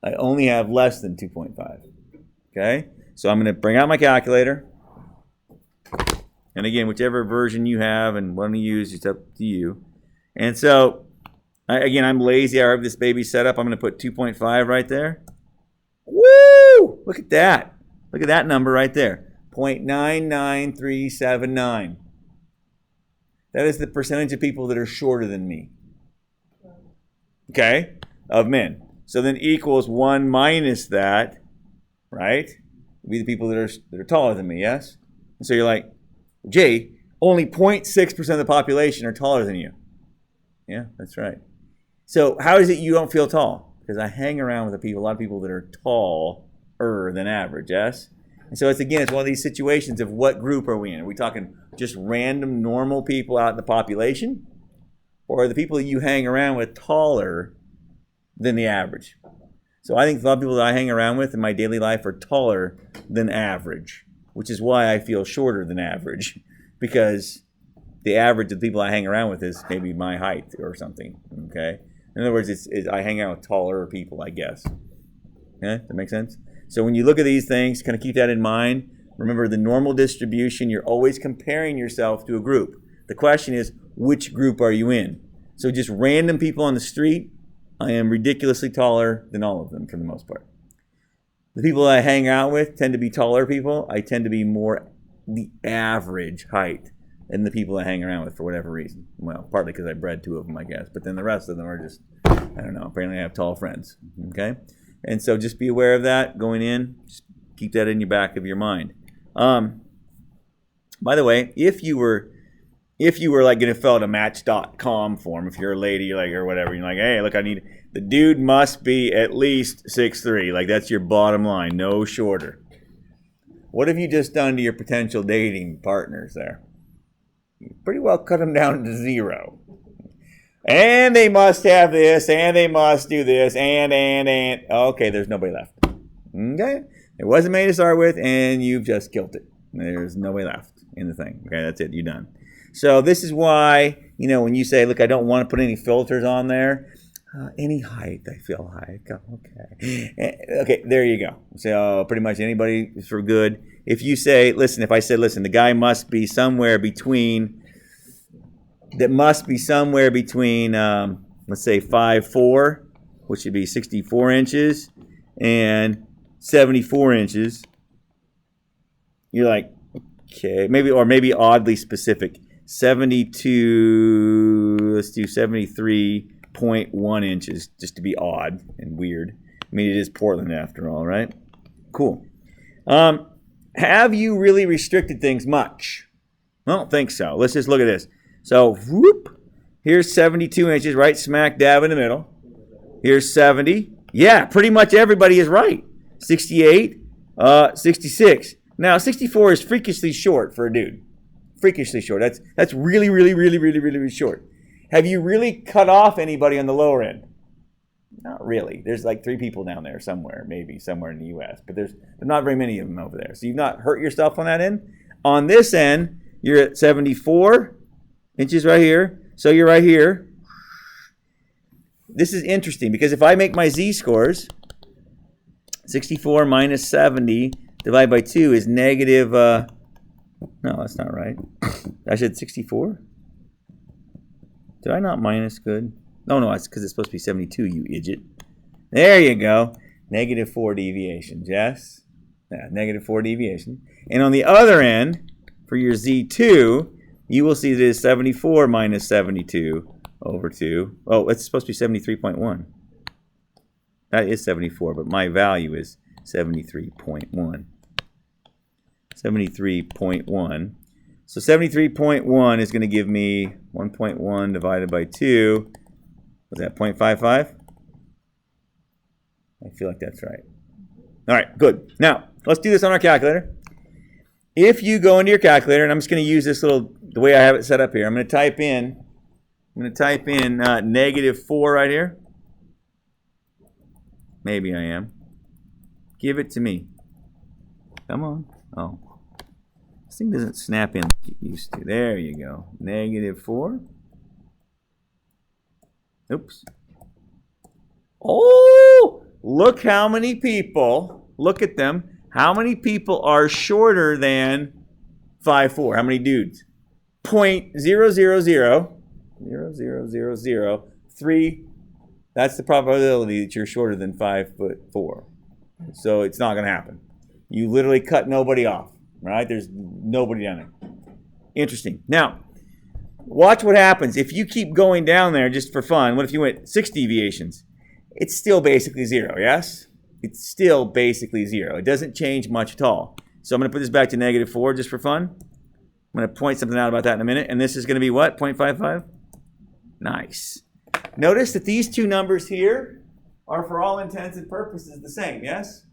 I only have less than 2.5. Okay? So I'm going to bring out my calculator. And again, whichever version you have and want to use, it's up to you. And so, I'm lazy. I have this baby set up. I'm going to put 2.5 right there. Woo! Look at that. Look at that number right there. 0.99379. That is the percentage of people that are shorter than me. Okay? Of men. So then equals 1 minus that, right? Would be the people that are taller than me, yes? And so you're like, Jay, only 0.6% of the population are taller than you. Yeah, that's right. So how is it you don't feel tall? Because I hang around with a lot of people that are taller than average, yes? And so it's one of these situations of what group are we in? Are we talking just random normal people out in the population? Or are the people that you hang around with taller than the average? So I think a lot of people that I hang around with in my daily life are taller than average, which is why I feel shorter than average, because the average of the people I hang around with is maybe my height or something, okay? In other words, I hang out with taller people, I guess. Okay, that makes sense? So when you look at these things, kind of keep that in mind. Remember the normal distribution, you're always comparing yourself to a group. The question is, which group are you in? So just random people on the street, I am ridiculously taller than all of them for the most part. The people I hang out with tend to be taller people. I tend to be more the average height than the people I hang around with for whatever reason. Well, partly because I bred two of them, I guess. But then the rest of them are just, I don't know, apparently I have tall friends. Okay? And so just be aware of that going in. Just keep that in your back of your mind. By the way, if you were like going to fill out a Match.com form, if you're a lady like or whatever, you're like, hey, look, the dude must be at least 6'3". Like that's your bottom line, no shorter. What have you just done to your potential dating partners there? You pretty well cut them down to 0. And they must have this, and they must do this, and. Okay, there's nobody left. Okay? It wasn't made to start with, and you've just killed it. There's nobody left in the thing. Okay, that's it. You're done. So this is why, when you say, look, I don't want to put any filters on there. Any height, I feel high. Okay. Okay, there you go. So pretty much anybody is for good. If you say, if I said, the guy must be somewhere between, let's say 5'4", which would be 64 inches, and 74 inches. You're like, okay, maybe oddly specific. 72, let's do 73.1 inches, just to be odd and weird. I mean, it is Portland after all, right? Cool. Have you really restricted things much? I don't think so. Let's just look at this. So, here's 72 inches, right smack dab in the middle. Here's 70. Yeah, pretty much everybody is right. 68, 66. Now, 64 is freakishly short for a dude. Freakishly short. That's really, really, really, really, really, really short. Have you really cut off anybody on the lower end? Not really. There's like 3 people down there somewhere, maybe somewhere in the U.S., but there's not very many of them over there. So you've not hurt yourself on that end. On this end, you're at 74 inches right here. So you're right here. This is interesting because if I make my z-scores, 64 minus 70 divided by 2 is negative, no, that's not right. I said 64? Did I not minus good? No, it's because it's supposed to be 72, you idiot. There you go. Negative 4 deviations, yes? Yeah, negative 4 deviation. And on the other end, for your Z2, you will see that it is 74 minus 72 over 2. Oh, it's supposed to be 73.1. That is 74, but my value is 73.1. 73.1. So 73.1 is going to give me 1.1 divided by 2. Was that 0.55? I feel like that's right. All right, good. Now, let's do this on our calculator. If you go into your calculator, and I'm just going to use this the way I have it set up here. I'm going to type in negative 4 right here. Maybe I am. Give it to me. Come on. Oh. This thing doesn't snap in like it used to. There you go. Negative 4. Oops. Oh! Look how many people, look at them, how many people are shorter than 5'4"? How many dudes? 0.000003. That's the probability that you're shorter than 5'4". So it's not going to happen. You literally cut nobody off, right? There's nobody down there. Interesting. Now, watch what happens. If you keep going down there just for fun, what if you went 6 deviations? It's still basically 0, yes? It's still basically 0. It doesn't change much at all. So I'm going to put this back to negative 4 just for fun. I'm going to point something out about that in a minute. And this is going to be what? 0.55? Nice. Notice that these two numbers here are for all intents and purposes the same, yes?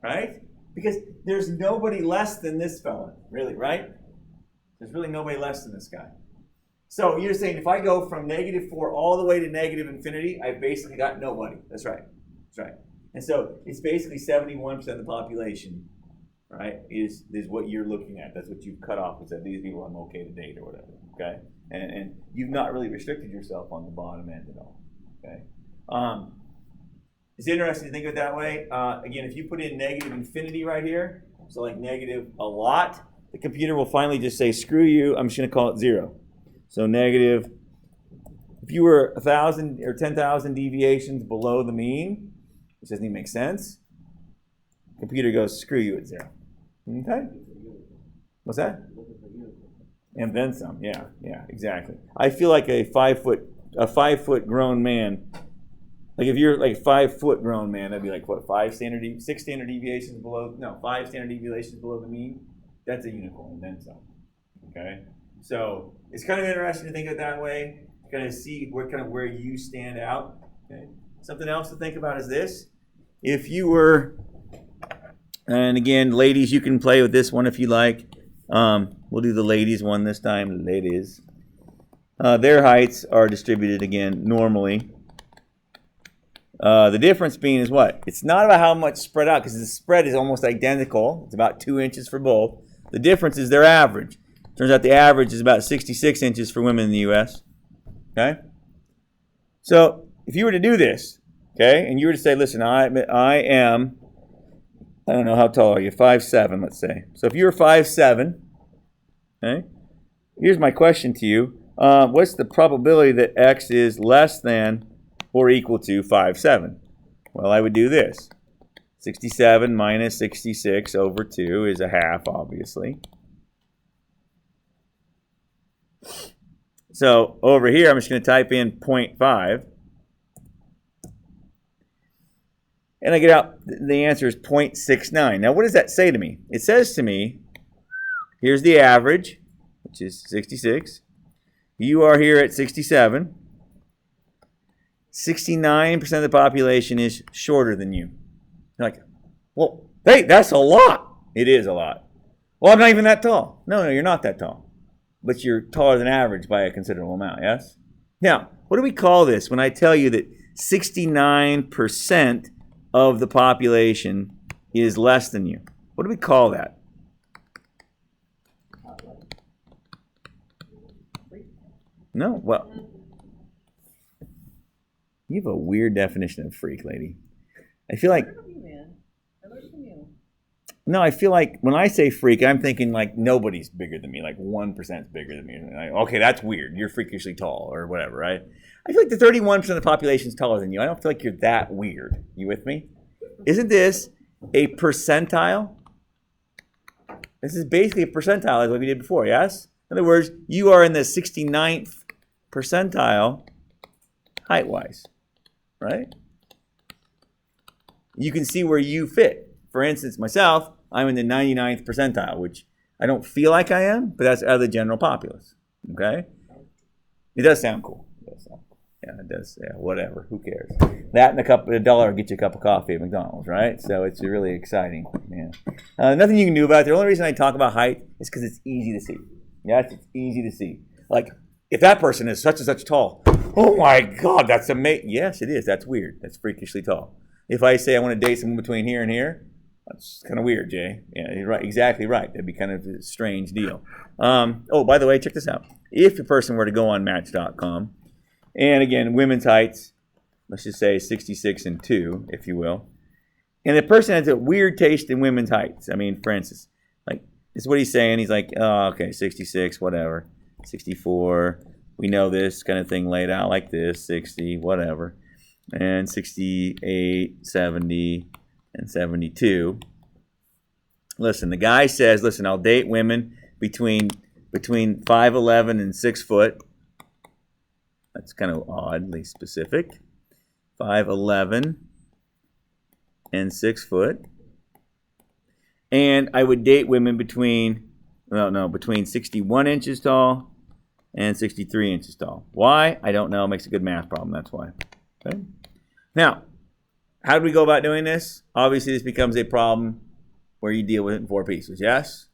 Right? Because there's nobody less than this fella, really, right? There's really nobody less than this guy. So you're saying if I go from -4 all the way to -infinity, I've basically got nobody. That's right. That's right. And so it's basically 71% of the population, right, is what you're looking at. That's what you've cut off and said, these people I'm okay to date or whatever, okay? And you've not really restricted yourself on the bottom end at all, okay? It's interesting to think of it that way. Again, if you put in -infinity right here, so like negative a lot, the computer will finally just say, screw you, I'm just going to call it 0. So negative, if you were 1,000 or 10,000 deviations below the mean, which doesn't even make sense, the computer goes, screw you at 0. Okay? What's that? And then some, yeah, exactly. I feel like a 5 foot grown man. Like if you're like 5 foot grown man, that'd be like what, 6 standard deviations below? No, 5 standard deviations below the mean. That's a unicorn, then some. Okay, so it's kind of interesting to think of it that way. Kind of see where you stand out. Okay, something else to think about is this: if you were, and again, ladies, you can play with this one if you like. We'll do the ladies one this time. Ladies, their heights are distributed again normally. The difference being is what? It's not about how much spread out, because the spread is almost identical. It's about 2 inches for both. The difference is their average. Turns out the average is about 66 inches for women in the U.S. Okay? So if you were to do this, okay, and you were to say, listen, I am, I don't know, how tall are you? 5'7", let's say. So if you were 5'7", okay, here's my question to you. What's the probability that X is less than or equal to 5'7"? Well, I would do this. 67 minus 66 over 2 is a half, obviously. So over here, I'm just going to type in 0.5. And I get out, the answer is 0.69. Now, what does that say to me? It says to me, here's the average, which is 66. You are here at 67. 69% of the population is shorter than you. You're like, well, hey, that's a lot. It is a lot. Well, I'm not even that tall. No, you're not that tall. But you're taller than average by a considerable amount, yes? Now, what do we call this when I tell you that 69% of the population is less than you? What do we call that? No, well, you have a weird definition of freak, lady. I feel like... No, I feel like when I say freak, I'm thinking like nobody's bigger than me, like 1% is bigger than me. Like, okay, that's weird. You're freakishly tall or whatever, right? I feel like the 31% of the population is taller than you. I don't feel like you're that weird. You with me? Isn't this a percentile? This is basically a percentile, as what we did before, yes? In other words, you are in the 69th percentile height-wise, right? You can see where you fit. For instance, myself, I'm in the 99th percentile, which I don't feel like I am, but that's out of the general populace, okay? It does sound cool. Yeah, it does. Yeah, whatever. Who cares? That and $1 will get you a cup of coffee at McDonald's, right? So it's really exciting. Yeah. Nothing you can do about it. The only reason I talk about height is because it's easy to see. Yes, it's easy to see. Like, if that person is such and such tall, oh my God, that's amazing. Yes, it is. That's weird. That's freakishly tall. If I say I want to date someone between here and here, that's kind of weird, Jay. Yeah, you're right. Exactly right. That'd be kind of a strange deal. Oh, by the way, check this out. If a person were to go on Match.com, and again, women's heights, let's just say 66 and 2, if you will, and the person has a weird taste in women's heights. I mean, for instance, like, this is what he's saying. He's like, oh, okay, 66, whatever. 64, we know this kind of thing laid out like this, 60, whatever. And 68, 70, and 72. Listen, the guy says, listen, I'll date women between 5'11 and 6 foot. That's kind of oddly specific. 5'11 and 6 foot. And I would date women between 61 inches tall and 63 inches tall. Why? I don't know. Makes a good math problem. That's why. Okay. Now, how do we go about doing this? Obviously, this becomes a problem where you deal with it in 4 pieces. Yes?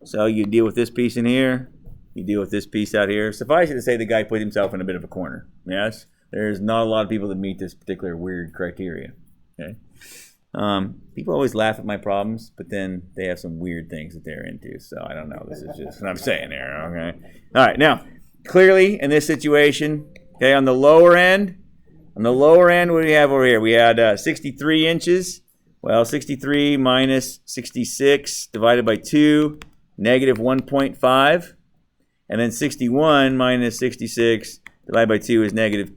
So you deal with this piece in here. You deal with this piece out here. Suffice it to say, the guy put himself in a bit of a corner. Yes? There's not a lot of people that meet this particular weird criteria. Okay. People always laugh at my problems, but then they have some weird things that they're into. So I don't know. This is just what I'm saying there. Okay. All right. Now, clearly in this situation, okay, on the lower end, what do we have over here? We had 63 inches. Well, 63 minus 66 divided by 2, negative 1.5. And then 61 minus 66 divided by 2 is negative,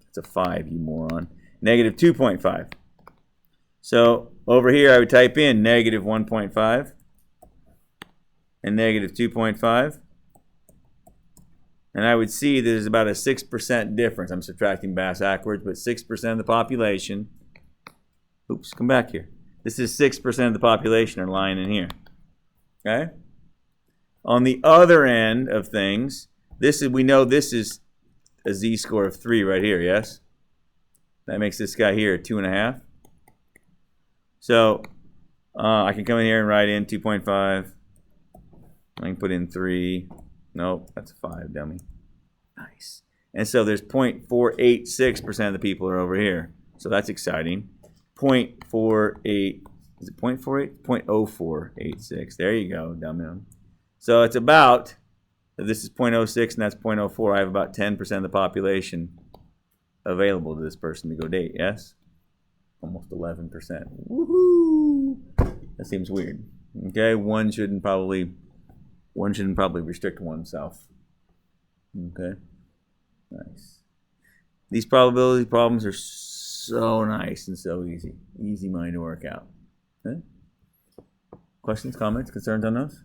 it's a 5, you moron, negative 2.5. So over here I would type in negative 1.5 and negative 2.5. And I would see there's about a 6% difference. I'm subtracting backwards, but 6% of the population, oops, come back here. This is 6% of the population are lying in here. Okay? On the other end of things, we know this is a z-score of 3 right here, yes? That makes this guy here a 2.5. So I can come in here and write in 2.5. I can put in 3. Nope, that's a 5, dummy. Nice. And so there's 0.486% of the people are over here. So that's exciting. 0.48, is it 0.48? 0.0486. There you go, dummy. So it's about, this is 0.06 and that's 0.04. I have about 10% of the population available to this person to go date, yes? Almost 11%. Woohoo! That seems weird. Okay, one shouldn't probably restrict oneself. Okay, nice. These probability problems are so nice and so easy. Easy money to work out. Okay? Questions, comments, concerns on those?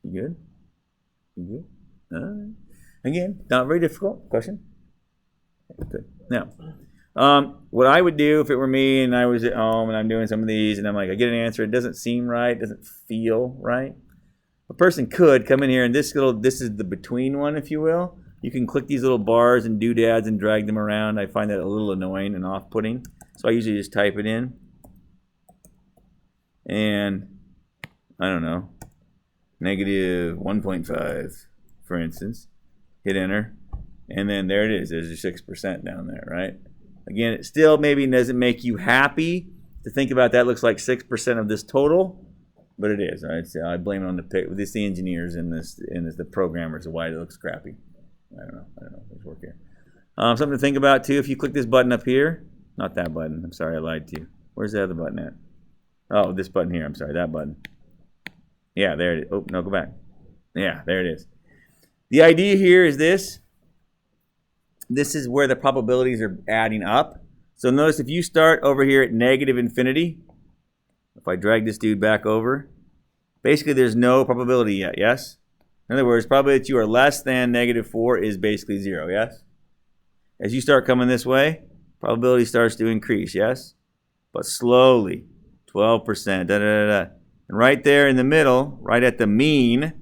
You good? You good? All right. Again, not very difficult. Question? Good. Now, what I would do if it were me and I was at home and I'm doing some of these and I'm like, I get an answer, it doesn't seem right, doesn't feel right. A person could come in here and this is the between one, if you will. You can click these little bars and doodads and drag them around. I find that a little annoying and off-putting. So I usually just type it in. And, I don't know, negative 1.5, for instance. Hit enter. And then there it is. There's your 6% down there, right? Again, it still maybe doesn't make you happy to think about that. Looks like 6% of this total, but it is. Right? So I blame it on the engineers and the programmers of why it looks crappy. I don't know. Let's work here. Something to think about too. If you click this button up here, not that button. I'm sorry, I lied to you. Where's the other button at? Oh, this button here. I'm sorry, that button. Yeah, there it is. Oh no, go back. Yeah, there it is. The idea here is this. This is where the probabilities are adding up. So notice if you start over here at negative infinity, if I drag this dude back over, basically there's no probability yet, yes? In other words, probability that you are less than negative 4 is basically 0, yes? As you start coming this way, probability starts to increase, yes? But slowly, 12%, And right there in the middle, right at the mean,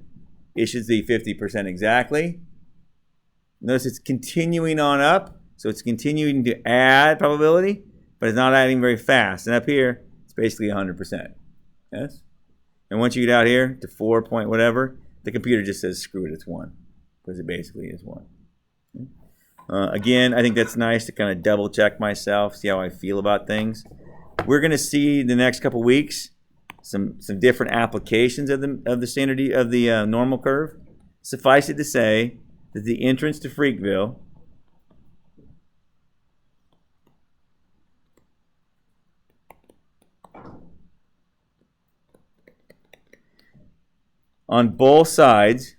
it should be 50% exactly. Notice it's continuing on up, so it's continuing to add probability, but it's not adding very fast. And up here, it's basically 100%. Yes? And once you get out here to 4 point whatever, the computer just says, screw it, it's 1. Because it basically is 1. Again, I think that's nice to kind of double check myself, see how I feel about things. We're going to see the next couple weeks some different applications of the standard of the normal curve. Suffice it to say that the entrance to Freakville on both sides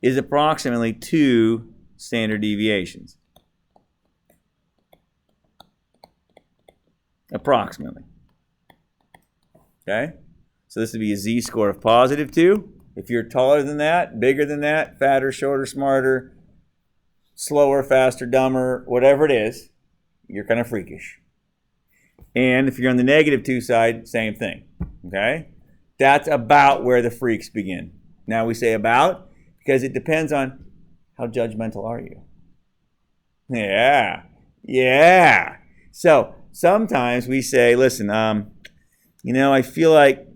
is approximately 2 standard deviations. Approximately. Okay? So this would be a z-score of positive 2. If you're taller than that, bigger than that, fatter, shorter, smarter, slower, faster, dumber, whatever it is, you're kind of freakish. And if you're on the negative 2 side, same thing. Okay? That's about where the freaks begin. Now we say about because it depends on how judgmental are you. Yeah. So sometimes we say, listen, I feel like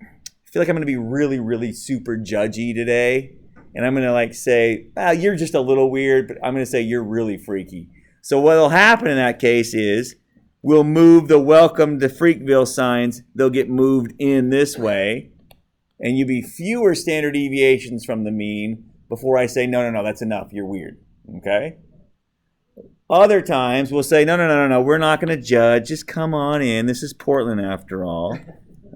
I'm going to be really, really super judgy today. And I'm going to say, you're just a little weird, but I'm going to say you're really freaky. So what will happen in that case is we'll move the welcome to Freakville signs. They'll get moved in this way. And you'll be fewer standard deviations from the mean before I say, no, that's enough. You're weird. Okay? Other times we'll say, no, we're not going to judge. Just come on in. This is Portland after all.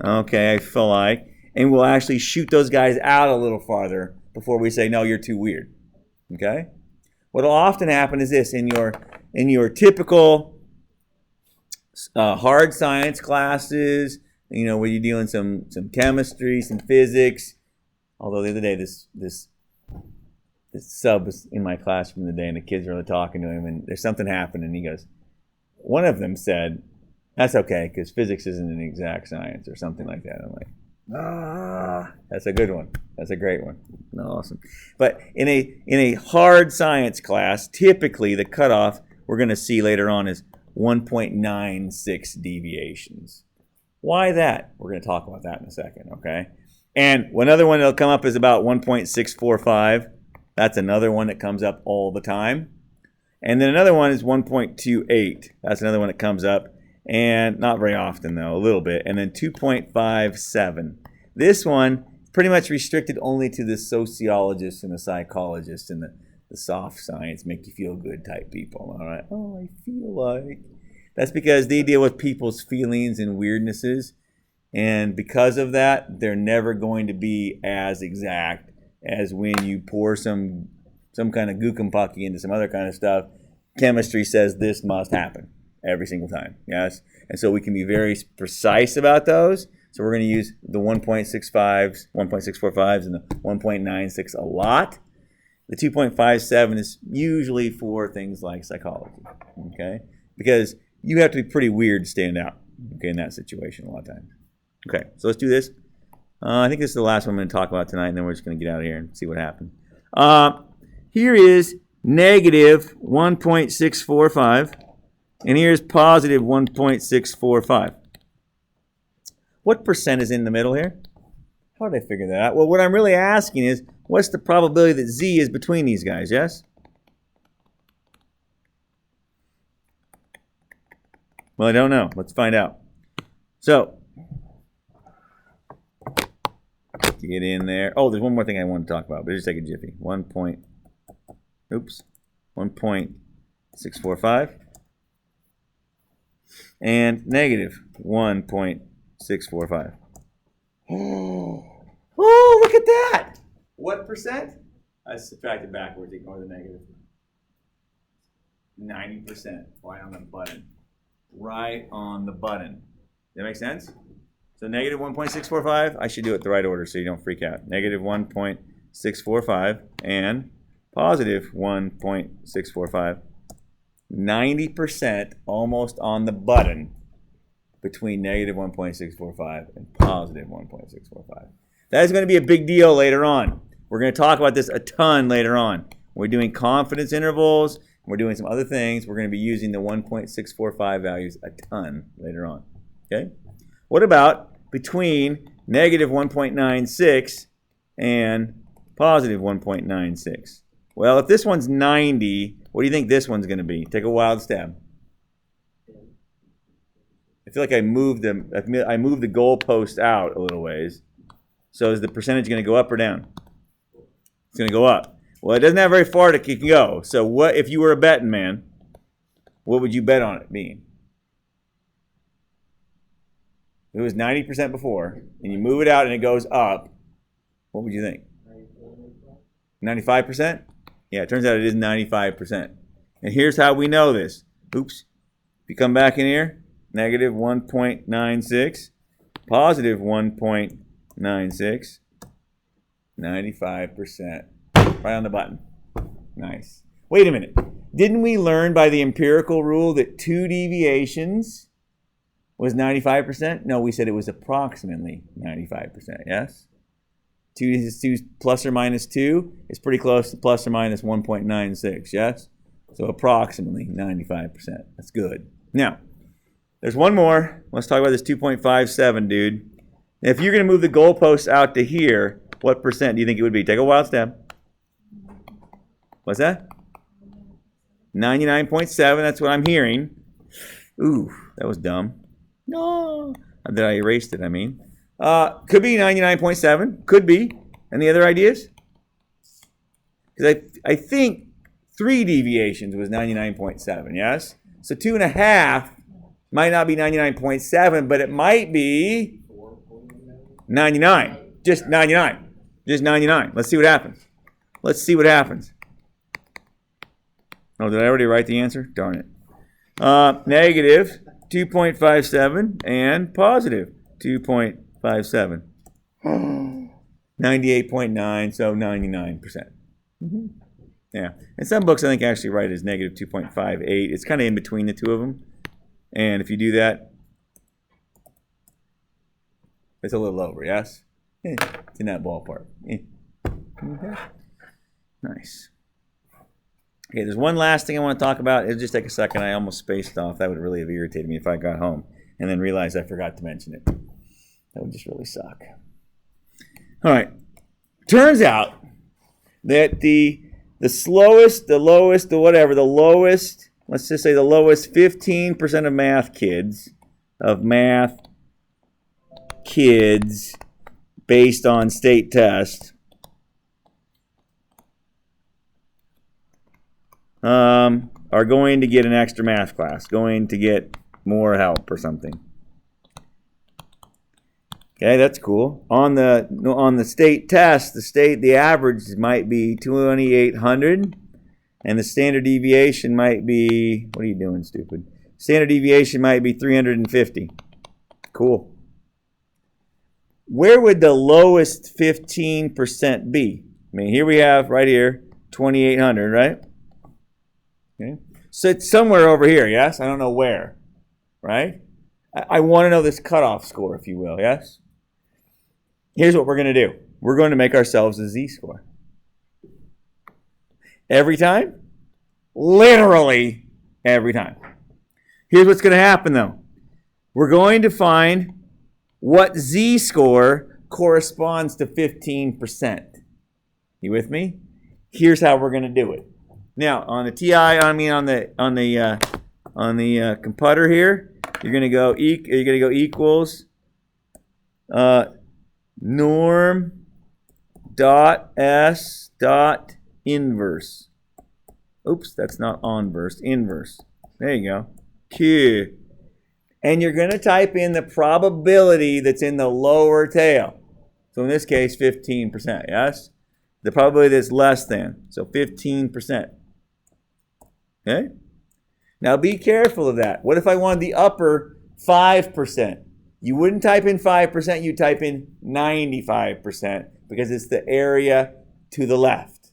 Okay, I feel like. And we'll actually shoot those guys out a little farther before we say, no, you're too weird. Okay? What'll often happen is this. In your typical hard science classes, where you're doing some chemistry, some physics. Although the other day, this sub was in my classroom the day, and the kids were really talking to him, and there's something happened, and he goes, one of them said, that's okay, because physics isn't an exact science, or something like that. I'm like, that's a good one. That's a great one. Awesome. But in a hard science class, typically the cutoff we're going to see later on is 1.96 deviations. Why that? We're going to talk about that in a second, okay? And another one that'll come up is about 1.645. That's another one that comes up all the time. And then another one is 1.28. That's another one that comes up. And not very often, though, a little bit. And then 2.57. This one is pretty much restricted only to the sociologists and the psychologists and the soft science, make you feel good type people. All right? Oh, I feel like. That's because they deal with people's feelings and weirdnesses. And because of that, they're never going to be as exact as when you pour some kind of gookumpucky into some other kind of stuff. Chemistry says this must happen every single time, yes? And so we can be very precise about those. So we're going to use the 1.65s, 1.645s, and the 1.96 a lot. The 2.57 is usually for things like psychology, okay? Because you have to be pretty weird to stand out, okay, in that situation a lot of times. Okay, so let's do this. I think this is the last one I'm going to talk about tonight, and then we're just going to get out of here and see what happens. Here is negative 1.645, and here's positive 1.645. What percent is in the middle here? How did I figure that out? Well, what I'm really asking is, what's the probability that z is between these guys, yes? Well, I don't know. Let's find out. So, get in there. Oh, there's one more thing I want to talk about, but just take a jiffy. 1.645 and negative 1.645. Oh, look at that! What percent? I subtracted backwards, ignore the negative. 90%. Right on the button. Right on the button. Does that make sense? So negative 1.645, I should do it the right order so you don't freak out. Negative 1.645 and positive 1.645. 90% almost on the button between negative 1.645 and positive 1.645. That is going to be a big deal later on. We're going to talk about this a ton later on. We're doing confidence intervals. We're doing some other things. We're going to be using the 1.645 values a ton later on. Okay? What about between negative 1.96 and positive 1.96? Well, if this one's 90, what do you think this one's going to be? Take a wild stab. I feel like I moved the goalpost out a little ways. So is the percentage going to go up or down? It's going to go up. Well, it doesn't have very far to go. So what if you were a betting man? What would you bet on it being? It was 90% before, and you move it out and it goes up. What would you think? 95%? Yeah, it turns out it is 95%. And here's how we know this. Oops. If you come back in here, negative 1.96, positive 1.96, 95%. Right on the button. Nice. Wait a minute. Didn't we learn by the empirical rule that 2 deviations was 95%? No, we said it was approximately 95%, yes? 2 is 2 plus or minus 2 is pretty close to plus or minus 1.96, yes? So approximately 95%. That's good. Now, there's one more. Let's talk about this 2.57, dude. If you're going to move the goalposts out to here, what percent do you think it would be? Take a wild step. What's that? 99.7, that's what I'm hearing. Ooh, that was dumb. No, that I erased it, I mean. Could be 99.7, could be. Any other ideas? Because I think 3 deviations was 99.7, yes? So 2.5 might not be 99.7, but it might be 99. Just 99. Just 99. Let's see what happens. Let's see what happens. Oh, did I already write the answer? Darn it. Negative 2.57 and positive 2.57. 98.9, so 99%. Mm-hmm. Yeah. And some books I think actually write it as negative 2.58. It's kind of in between the two of them. And if you do that, it's a little over, yes? It's in that ballpark. Okay. Nice. Okay, there's one last thing I want to talk about. It'll just take a second. I almost spaced off. That would really have irritated me if I got home and then realized I forgot to mention it. That would just really suck. All right. Turns out that the slowest, the lowest, the whatever, the lowest, let's just say the lowest 15% of math kids based on state test are going to get an extra math class, going to get more help or something. Okay, that's cool. On the state test, the average might be 2,800, and the standard deviation might be, what are you doing, stupid? Standard deviation might be 350. Cool. Where would the lowest 15% be? I mean, here we have right here 2,800, right? Okay. So it's somewhere over here, yes? I don't know where, right? I want to know this cutoff score, if you will, yes? Here's what we're going to do. We're going to make ourselves a z-score. Every time? Literally every time. Here's what's going to happen, though. We're going to find what z-score corresponds to 15%. You with me? Here's how we're going to do it. Now, on the computer here, you're going to go equals norm dot s dot inverse. Oops, that's not onverse, inverse. There you go. Q. And you're going to type in the probability that's in the lower tail. So in this case, 15%, yes? The probability that's less than, so 15%. Okay? Now be careful of that. What if I wanted the upper 5%? You wouldn't type in 5%, you type in 95% because it's the area to the left.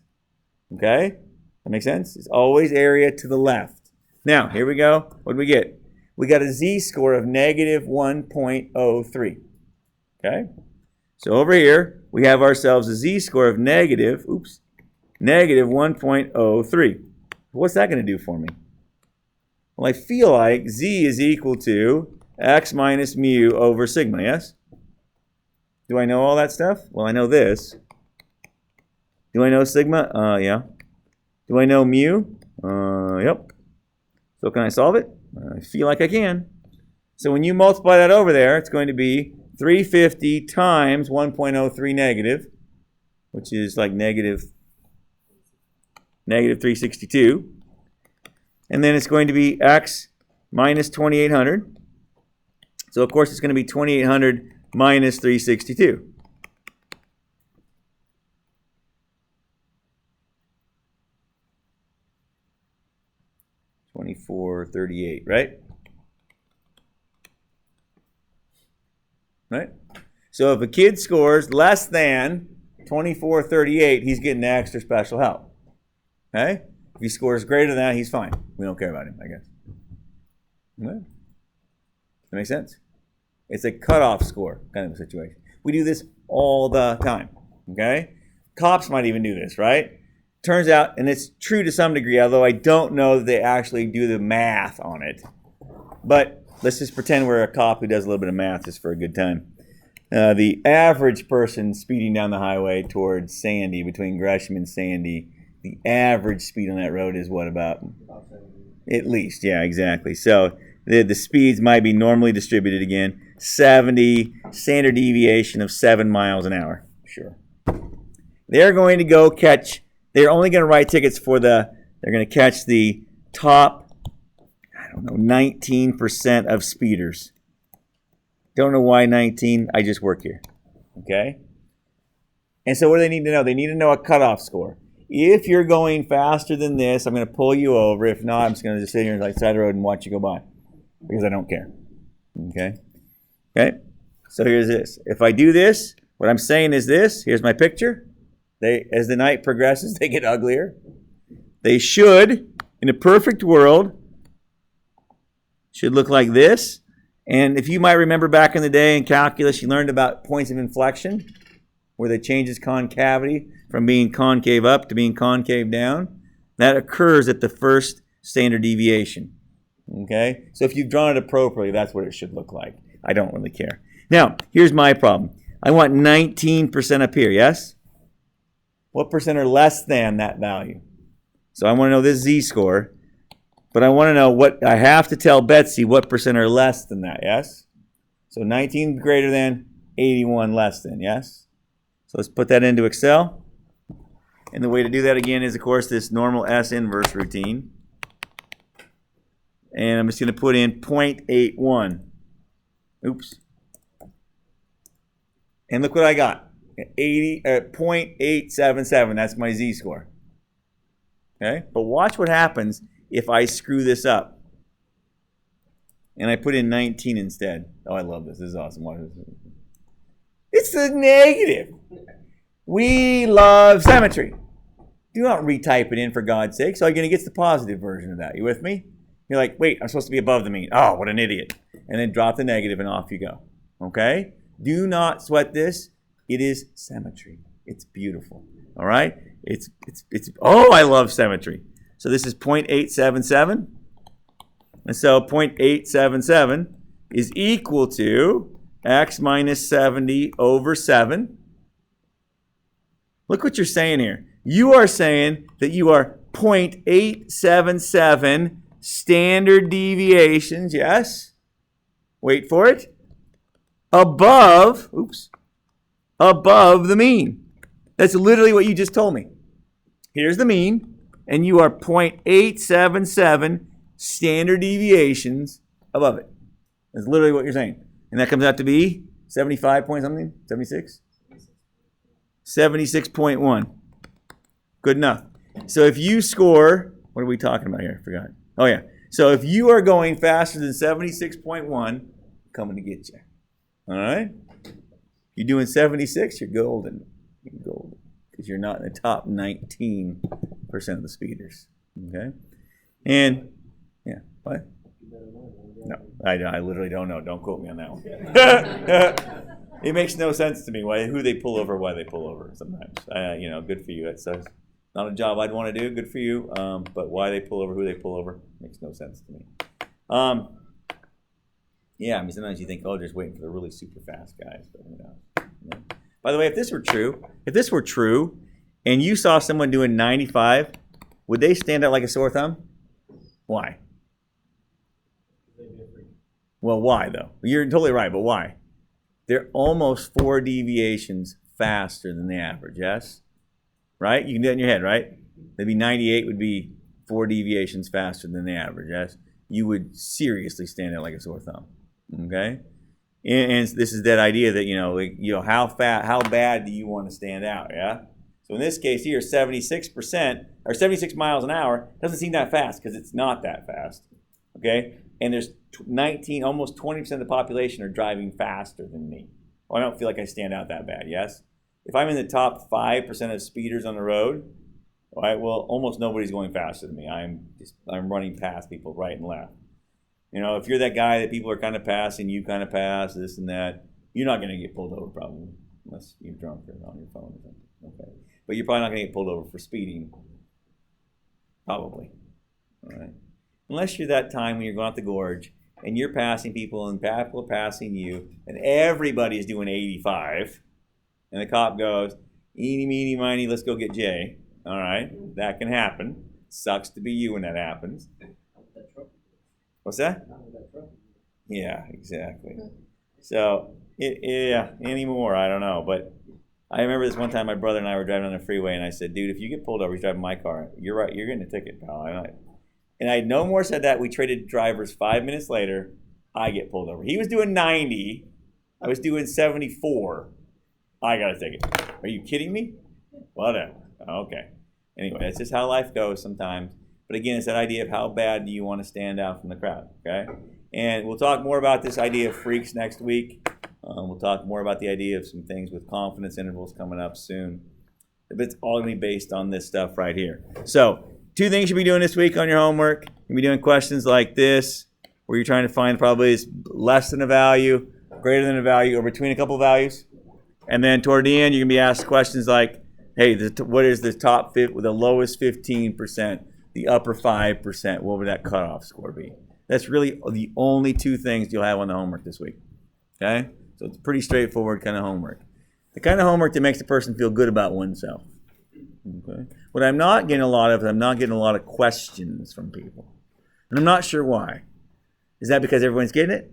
Okay? That makes sense? It's always area to the left. Now, here we go. What do we get? We got a z-score of negative 1.03. Okay? So over here, we have ourselves a z-score of negative 1.03. What's that going to do for me? Well, I feel like z is equal to x minus mu over sigma, yes? Do I know all that stuff? Well, I know this. Do I know sigma? Yeah. Do I know mu? Yep. So can I solve it? I feel like I can. So when you multiply that over there, it's going to be 350 times 1.03 negative, which is like negative 362. And then it's going to be x minus 2,800. So, of course, it's going to be 2,800 minus 362. $24.38, right? Right? So if a kid scores less than 24.38, he's getting the extra special help. Okay? If he scores greater than that, he's fine. We don't care about him, I guess. Okay. That makes sense? It's a cutoff score kind of a situation. We do this all the time, okay? Cops might even do this, right? Turns out, and it's true to some degree, although I don't know that they actually do the math on it. But let's just pretend we're a cop who does a little bit of math just for a good time. The average person speeding down the highway towards Sandy, between Gresham and Sandy, the average speed on that road is what about? At least, yeah, exactly. So the speeds might be normally distributed again. 70, standard deviation of 7 miles an hour. Sure. They're going to go catch, they're only going to write tickets for they're going to catch the top, 19% of speeders. Don't know why 19, I just work here. Okay? And so what do they need to know? They need to know a cutoff score. If you're going faster than this, I'm going to pull you over. If not, I'm just going to sit here on the side of the road and watch you go by. Because I don't care. Okay? Okay? So here's this. If I do this, what I'm saying is this. Here's my picture. As the night progresses, they get uglier. They should, in a perfect world, should look like this. And if you might remember back in the day in calculus, you learned about points of inflection, where they changes concavity from being concave up to being concave down. That occurs at the first standard deviation. Okay? So if you've drawn it appropriately, that's what it should look like. I don't really care. Now, here's my problem. I want 19% up here, yes? What percent are less than that value? So I want to know this z-score. But I want to know what, I have to tell Betsy what percent are less than that, yes? So 19 greater than, 81 less than, yes? So let's put that into Excel. And the way to do that again is, of course, this normal S inverse routine. And I'm just going to put in 0.81. Oops. And look what I got. 0.877, that's my z-score. Okay? But watch what happens if I screw this up and I put in 19 instead. Oh, I love this. This is awesome. It's the negative. We love symmetry. Do not retype it in, for God's sake. So you're going to get the positive version of that. You with me? You're like, wait, I'm supposed to be above the mean. Oh, what an idiot. And then drop the negative and off you go. Okay? Do not sweat this. It is symmetry. It's beautiful. All right? Oh, I love symmetry. So this is 0.877. And so 0.877 is equal to x minus 70 over 7. Look what you're saying here. You are saying that you are 0.877 standard deviations, yes? Wait for it. Above the mean. That's literally what you just told me. Here's the mean. And you are 0.877 standard deviations above it. That's literally what you're saying. And that comes out to be 75 point something? 76? 76.1. Good enough. So if you score, what are we talking about here? Forgot. Oh, yeah. So if you are going faster than 76.1, coming to get you. All right? You're doing 76, you're golden. You're golden. Because you're not in the top 19% of the speeders. Okay? And, yeah, what? No, I literally don't know. Don't quote me on that one. It makes no sense to me who they pull over, why they pull over sometimes. Good for you. It's not a job I'd want to do. Good for you. But why they pull over, who they pull over, makes no sense to me. Yeah, I mean, sometimes you think, oh, they're just waiting for the really super fast guys. But who knows? By the way, if this were true, and you saw someone doing 95, would they stand out like a sore thumb? Why? Well, why though? You're totally right, but why? They're almost 4 deviations faster than the average, yes? Right? You can do it in your head, right? Maybe 98 would be 4 deviations faster than the average, yes? You would seriously stand out like a sore thumb, okay? And this is that idea that, how bad do you want to stand out, yeah? So in this case here, 76% or 76 miles an hour doesn't seem that fast because it's not that fast, okay? And there's 19, almost 20% of the population are driving faster than me. Well, I don't feel like I stand out that bad, yes? If I'm in the top 5% of speeders on the road, all right, well, almost nobody's going faster than me. I'm running past people right and left. You know, if you're that guy that people are kind of passing, you kind of pass, this and that, you're not going to get pulled over probably, unless you're drunk or on your phone or something. Okay. But you're probably not going to get pulled over for speeding. Probably. All right. Unless you're that time when you're going out the gorge and you're passing people and people are passing you and everybody's doing 85 and the cop goes, eeny, meeny, miny, let's go get Jay. All right. That can happen. Sucks to be you when that happens. What's that? Yeah, exactly. So, yeah, anymore, I don't know. But I remember this one time my brother and I were driving on the freeway, and I said, dude, if you get pulled over, he's driving my car. You're right, you're getting a ticket, pal. And I no more said that. We traded drivers 5 minutes later. I get pulled over. He was doing 90. I was doing 74. I got a ticket. Are you kidding me? Whatever. Okay. Anyway, that's just how life goes sometimes. But again, it's that idea of how bad do you want to stand out from the crowd, okay? And we'll talk more about this idea of freaks next week. We'll talk more about the idea of some things with confidence intervals coming up soon. But it's all going to be based on this stuff right here. So 2 things you'll be doing this week on your homework. You'll be doing questions like this, where you're trying to find probably less than a value, greater than a value, or between a couple values. And then toward the end, you're going to be asked questions like, hey, what is the top fit with the lowest 15%? The upper 5%, what would that cutoff score be? That's really the only 2 things you'll have on the homework this week, okay? So it's pretty straightforward kind of homework. The kind of homework that makes the person feel good about oneself, okay? What I'm not getting a lot of is I'm not getting a lot of questions from people. And I'm not sure why. Is that because everyone's getting it?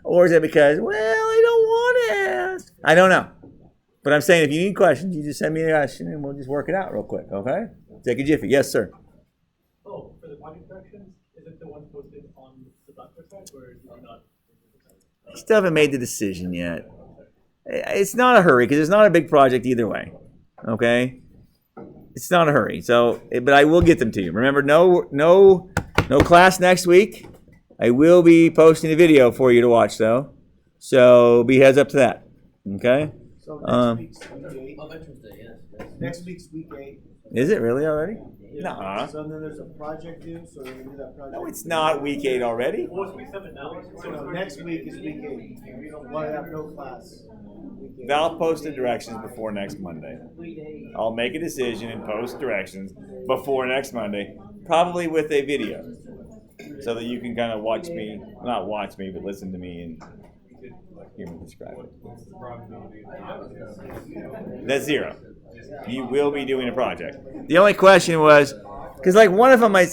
Or is it because, well, I don't want to ask? I don't know. But I'm saying if you need questions, you just send me a question and we'll just work it out real quick, okay? Take a jiffy. Yes, sir. Oh, for the project directions, is it the one posted on the Blackboard side, or is it not? I still haven't made the decision yet. It's not a hurry because it's not a big project either way, okay? It's not a hurry. So, but I will get them to you. Remember, no class next week. I will be posting a video for you to watch though. So be heads up to that, okay? So next week's week 8. Oh, Veterans Day, yes. Next week's week 8. Is it really already? Yeah. Nuh-uh. So then there's a project due, so we're gonna do that project. No, it's not week 8 already. Well, it's week 7 now. So no, next week is week 8. We'll have no class. Week 8. Val posted directions before next Monday. I'll make a decision and post directions before next Monday, probably with a video, so that you can kind of watch me, not watch me, but listen to me and hear me describe it. That's 0. You will be doing a project. The only question was, because like one of them I